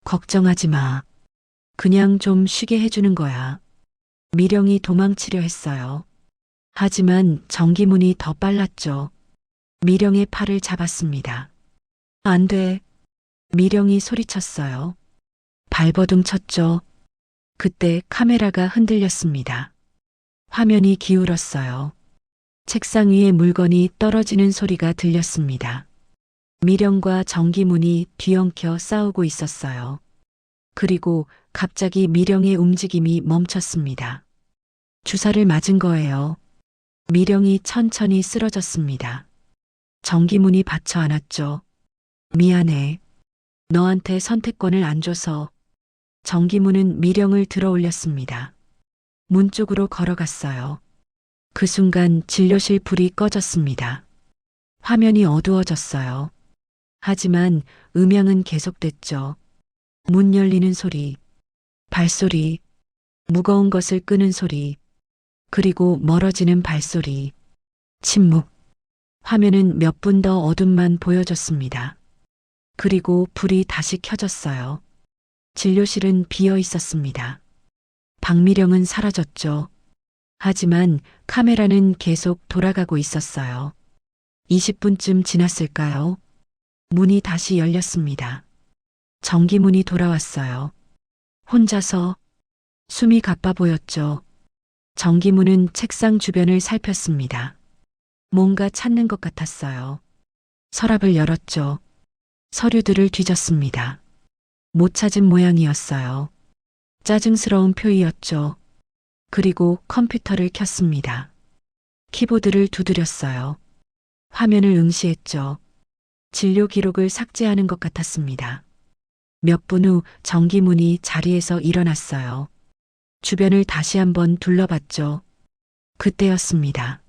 걱정하지 마. 그냥 좀 쉬게 해주는 거야. 미령이 도망치려 했어요. 하지만 정기문이 더 빨랐죠. 미령의 팔을 잡았습니다. 안 돼. 미령이 소리쳤어요. 발버둥 쳤죠. 그때 카메라가 흔들렸습니다. 화면이 기울었어요. 책상 위에 물건이 떨어지는 소리가 들렸습니다. 미령과 정기문이 뒤엉켜 싸우고 있었어요. 그리고 갑자기 미령의 움직임이 멈췄습니다. 주사를 맞은 거예요. 미령이 천천히 쓰러졌습니다. 정기문이 받쳐 안았죠. 미안해. 너한테 선택권을 안 줘서. 정기문은 미령을 들어 올렸습니다. 문 쪽으로 걸어갔어요. 그 순간 진료실 불이 꺼졌습니다. 화면이 어두워졌어요. 하지만 음향은 계속됐죠. 문 열리는 소리, 발소리, 무거운 것을 끄는 소리, 그리고 멀어지는 발소리, 침묵. 화면은 몇 분 더 어둠만 보여줬습니다. 그리고 불이 다시 켜졌어요. 진료실은 비어 있었습니다. 박미령은 사라졌죠. 하지만 카메라는 계속 돌아가고 있었어요. 20분쯤 지났을까요? 문이 다시 열렸습니다. 정기문이 돌아왔어요. 혼자서. 숨이 가빠 보였죠. 정기문은 책상 주변을 살폈습니다. 뭔가 찾는 것 같았어요. 서랍을 열었죠. 서류들을 뒤졌습니다. 못 찾은 모양이었어요. 짜증스러운 표이였죠. 그리고 컴퓨터를 켰습니다. 키보드를 두드렸어요. 화면을 응시했죠. 진료 기록을 삭제하는 것 같았습니다. 몇 분 후 정기문이 자리에서 일어났어요. 주변을 다시 한번 둘러봤죠. 그때였습니다.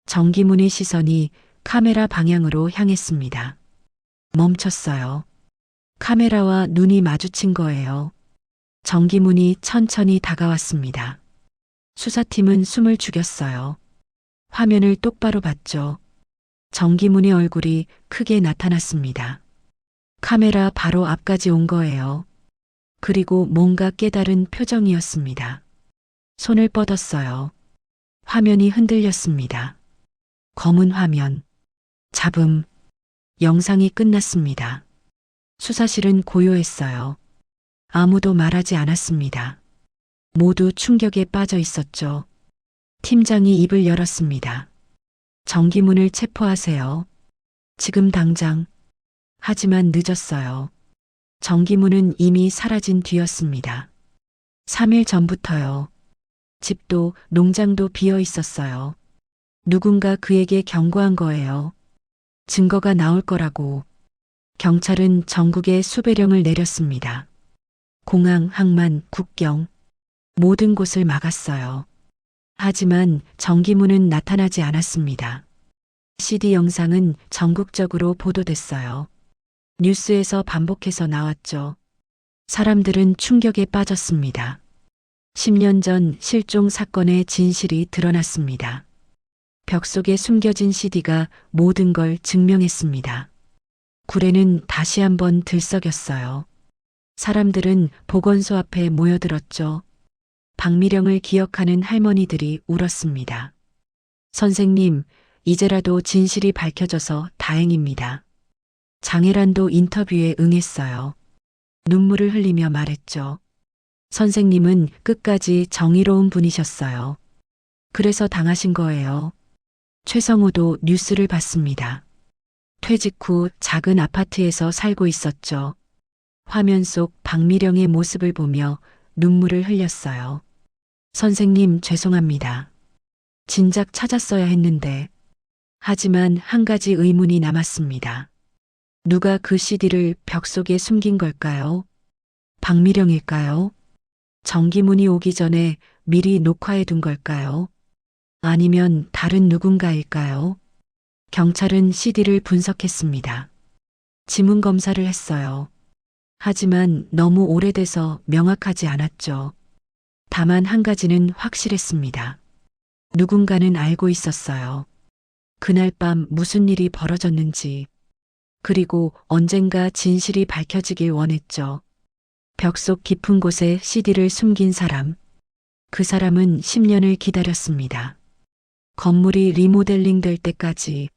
정기문의 시선이 카메라 방향으로 향했습니다. 멈췄어요. 카메라와 눈이 마주친 거예요. 정기문이 천천히 다가왔습니다. 수사팀은 숨을 죽였어요. 화면을 똑바로 봤죠. 정기문의 얼굴이 크게 나타났습니다. 카메라 바로 앞까지 온 거예요. 그리고 뭔가 깨달은 표정이었습니다. 손을 뻗었어요. 화면이 흔들렸습니다. 검은 화면. 잡음. 영상이 끝났습니다. 수사실은 고요했어요. 아무도 말하지 않았습니다. 모두 충격에 빠져 있었죠. 팀장이 입을 열었습니다. 정기문을 체포하세요. 지금 당장. 하지만 늦었어요. 정기문은 이미 사라진 뒤였습니다. 3일 전부터요. 집도 농장도 비어 있었어요. 누군가 그에게 경고한 거예요. 증거가 나올 거라고. 경찰은 전국에 수배령을 내렸습니다. 공항, 항만, 국경, 모든 곳을 막았어요. 하지만 정기문은 나타나지 않았습니다. CD 영상은 전국적으로 보도됐어요. 뉴스에서 반복해서 나왔죠. 사람들은 충격에 빠졌습니다. 10년 전 실종 사건의 진실이 드러났습니다. 벽 속에 숨겨진 CD가 모든 걸 증명했습니다. 구레는 다시 한번 들썩였어요. 사람들은 보건소 앞에 모여들었죠. 박미령을 기억하는 할머니들이 울었습니다. 선생님, 이제라도 진실이 밝혀져서 다행입니다. 장혜란도 인터뷰에 응했어요. 눈물을 흘리며 말했죠. 선생님은 끝까지 정의로운 분이셨어요. 그래서 당하신 거예요. 최성우도 뉴스를 봤습니다. 퇴직 후 작은 아파트에서 살고 있었죠. 화면 속 박미령의 모습을 보며 눈물을 흘렸어요. 선생님, 죄송합니다. 진작 찾았어야 했는데. 하지만 한 가지 의문이 남았습니다. 누가 그 CD를 벽 속에 숨긴 걸까요? 박미령일까요? 정기문이 오기 전에 미리 녹화해 둔 걸까요? 아니면 다른 누군가일까요? 경찰은 CD를 분석했습니다. 지문 검사를 했어요. 하지만 너무 오래돼서 명확하지 않았죠. 다만 한 가지는 확실했습니다. 누군가는 알고 있었어요. 그날 밤 무슨 일이 벌어졌는지, 그리고 언젠가 진실이 밝혀지길 원했죠. 벽 속 깊은 곳에 CD를 숨긴 사람. 그 사람은 10년을 기다렸습니다. 건물이 리모델링 될 때까지,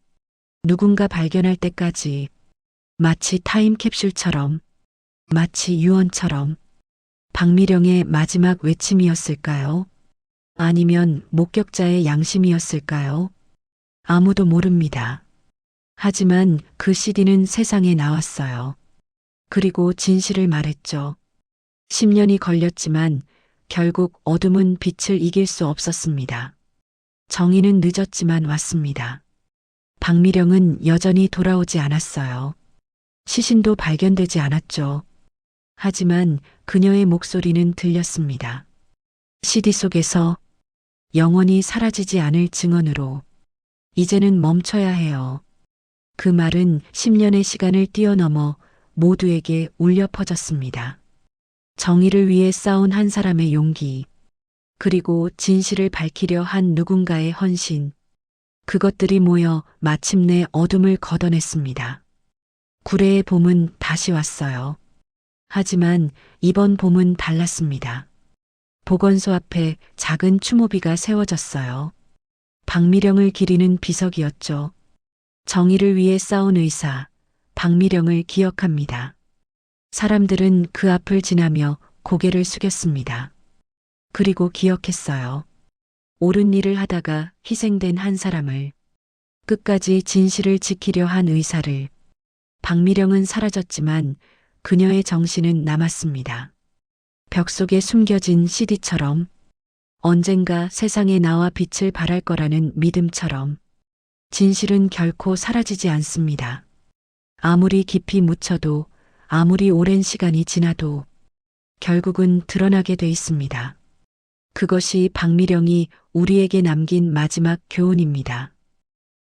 누군가 발견할 때까지, 마치 타임캡슐처럼, 마치 유언처럼. 박미령의 마지막 외침이었을까요? 아니면 목격자의 양심이었을까요? 아무도 모릅니다. 하지만 그 CD는 세상에 나왔어요. 그리고 진실을 말했죠. 10년이 걸렸지만 결국 어둠은 빛을 이길 수 없었습니다. 정의는 늦었지만 왔습니다. 박미령은 여전히 돌아오지 않았어요. 시신도 발견되지 않았죠. 하지만 그녀의 목소리는 들렸습니다. CD 속에서 영원히 사라지지 않을 증언으로 이제는 멈춰야 해요. 그 말은 10년의 시간을 뛰어넘어 모두에게 울려 퍼졌습니다. 정의를 위해 싸운 한 사람의 용기, 그리고 진실을 밝히려 한 누군가의 헌신, 그것들이 모여 마침내 어둠을 걷어냈습니다. 구례의 봄은 다시 왔어요. 하지만 이번 봄은 달랐습니다. 보건소 앞에 작은 추모비가 세워졌어요. 박미령을 기리는 비석이었죠. 정의를 위해 싸운 의사, 박미령을 기억합니다. 사람들은 그 앞을 지나며 고개를 숙였습니다. 그리고 기억했어요. 옳은 일을 하다가 희생된 한 사람을, 끝까지 진실을 지키려 한 의사를. 박미령은 사라졌지만 그녀의 정신은 남았습니다. 벽 속에 숨겨진 CD처럼, 언젠가 세상에 나와 빛을 발할 거라는 믿음처럼. 진실은 결코 사라지지 않습니다. 아무리 깊이 묻혀도, 아무리 오랜 시간이 지나도 결국은 드러나게 돼 있습니다. 그것이 박미령이 우리에게 남긴 마지막 교훈입니다.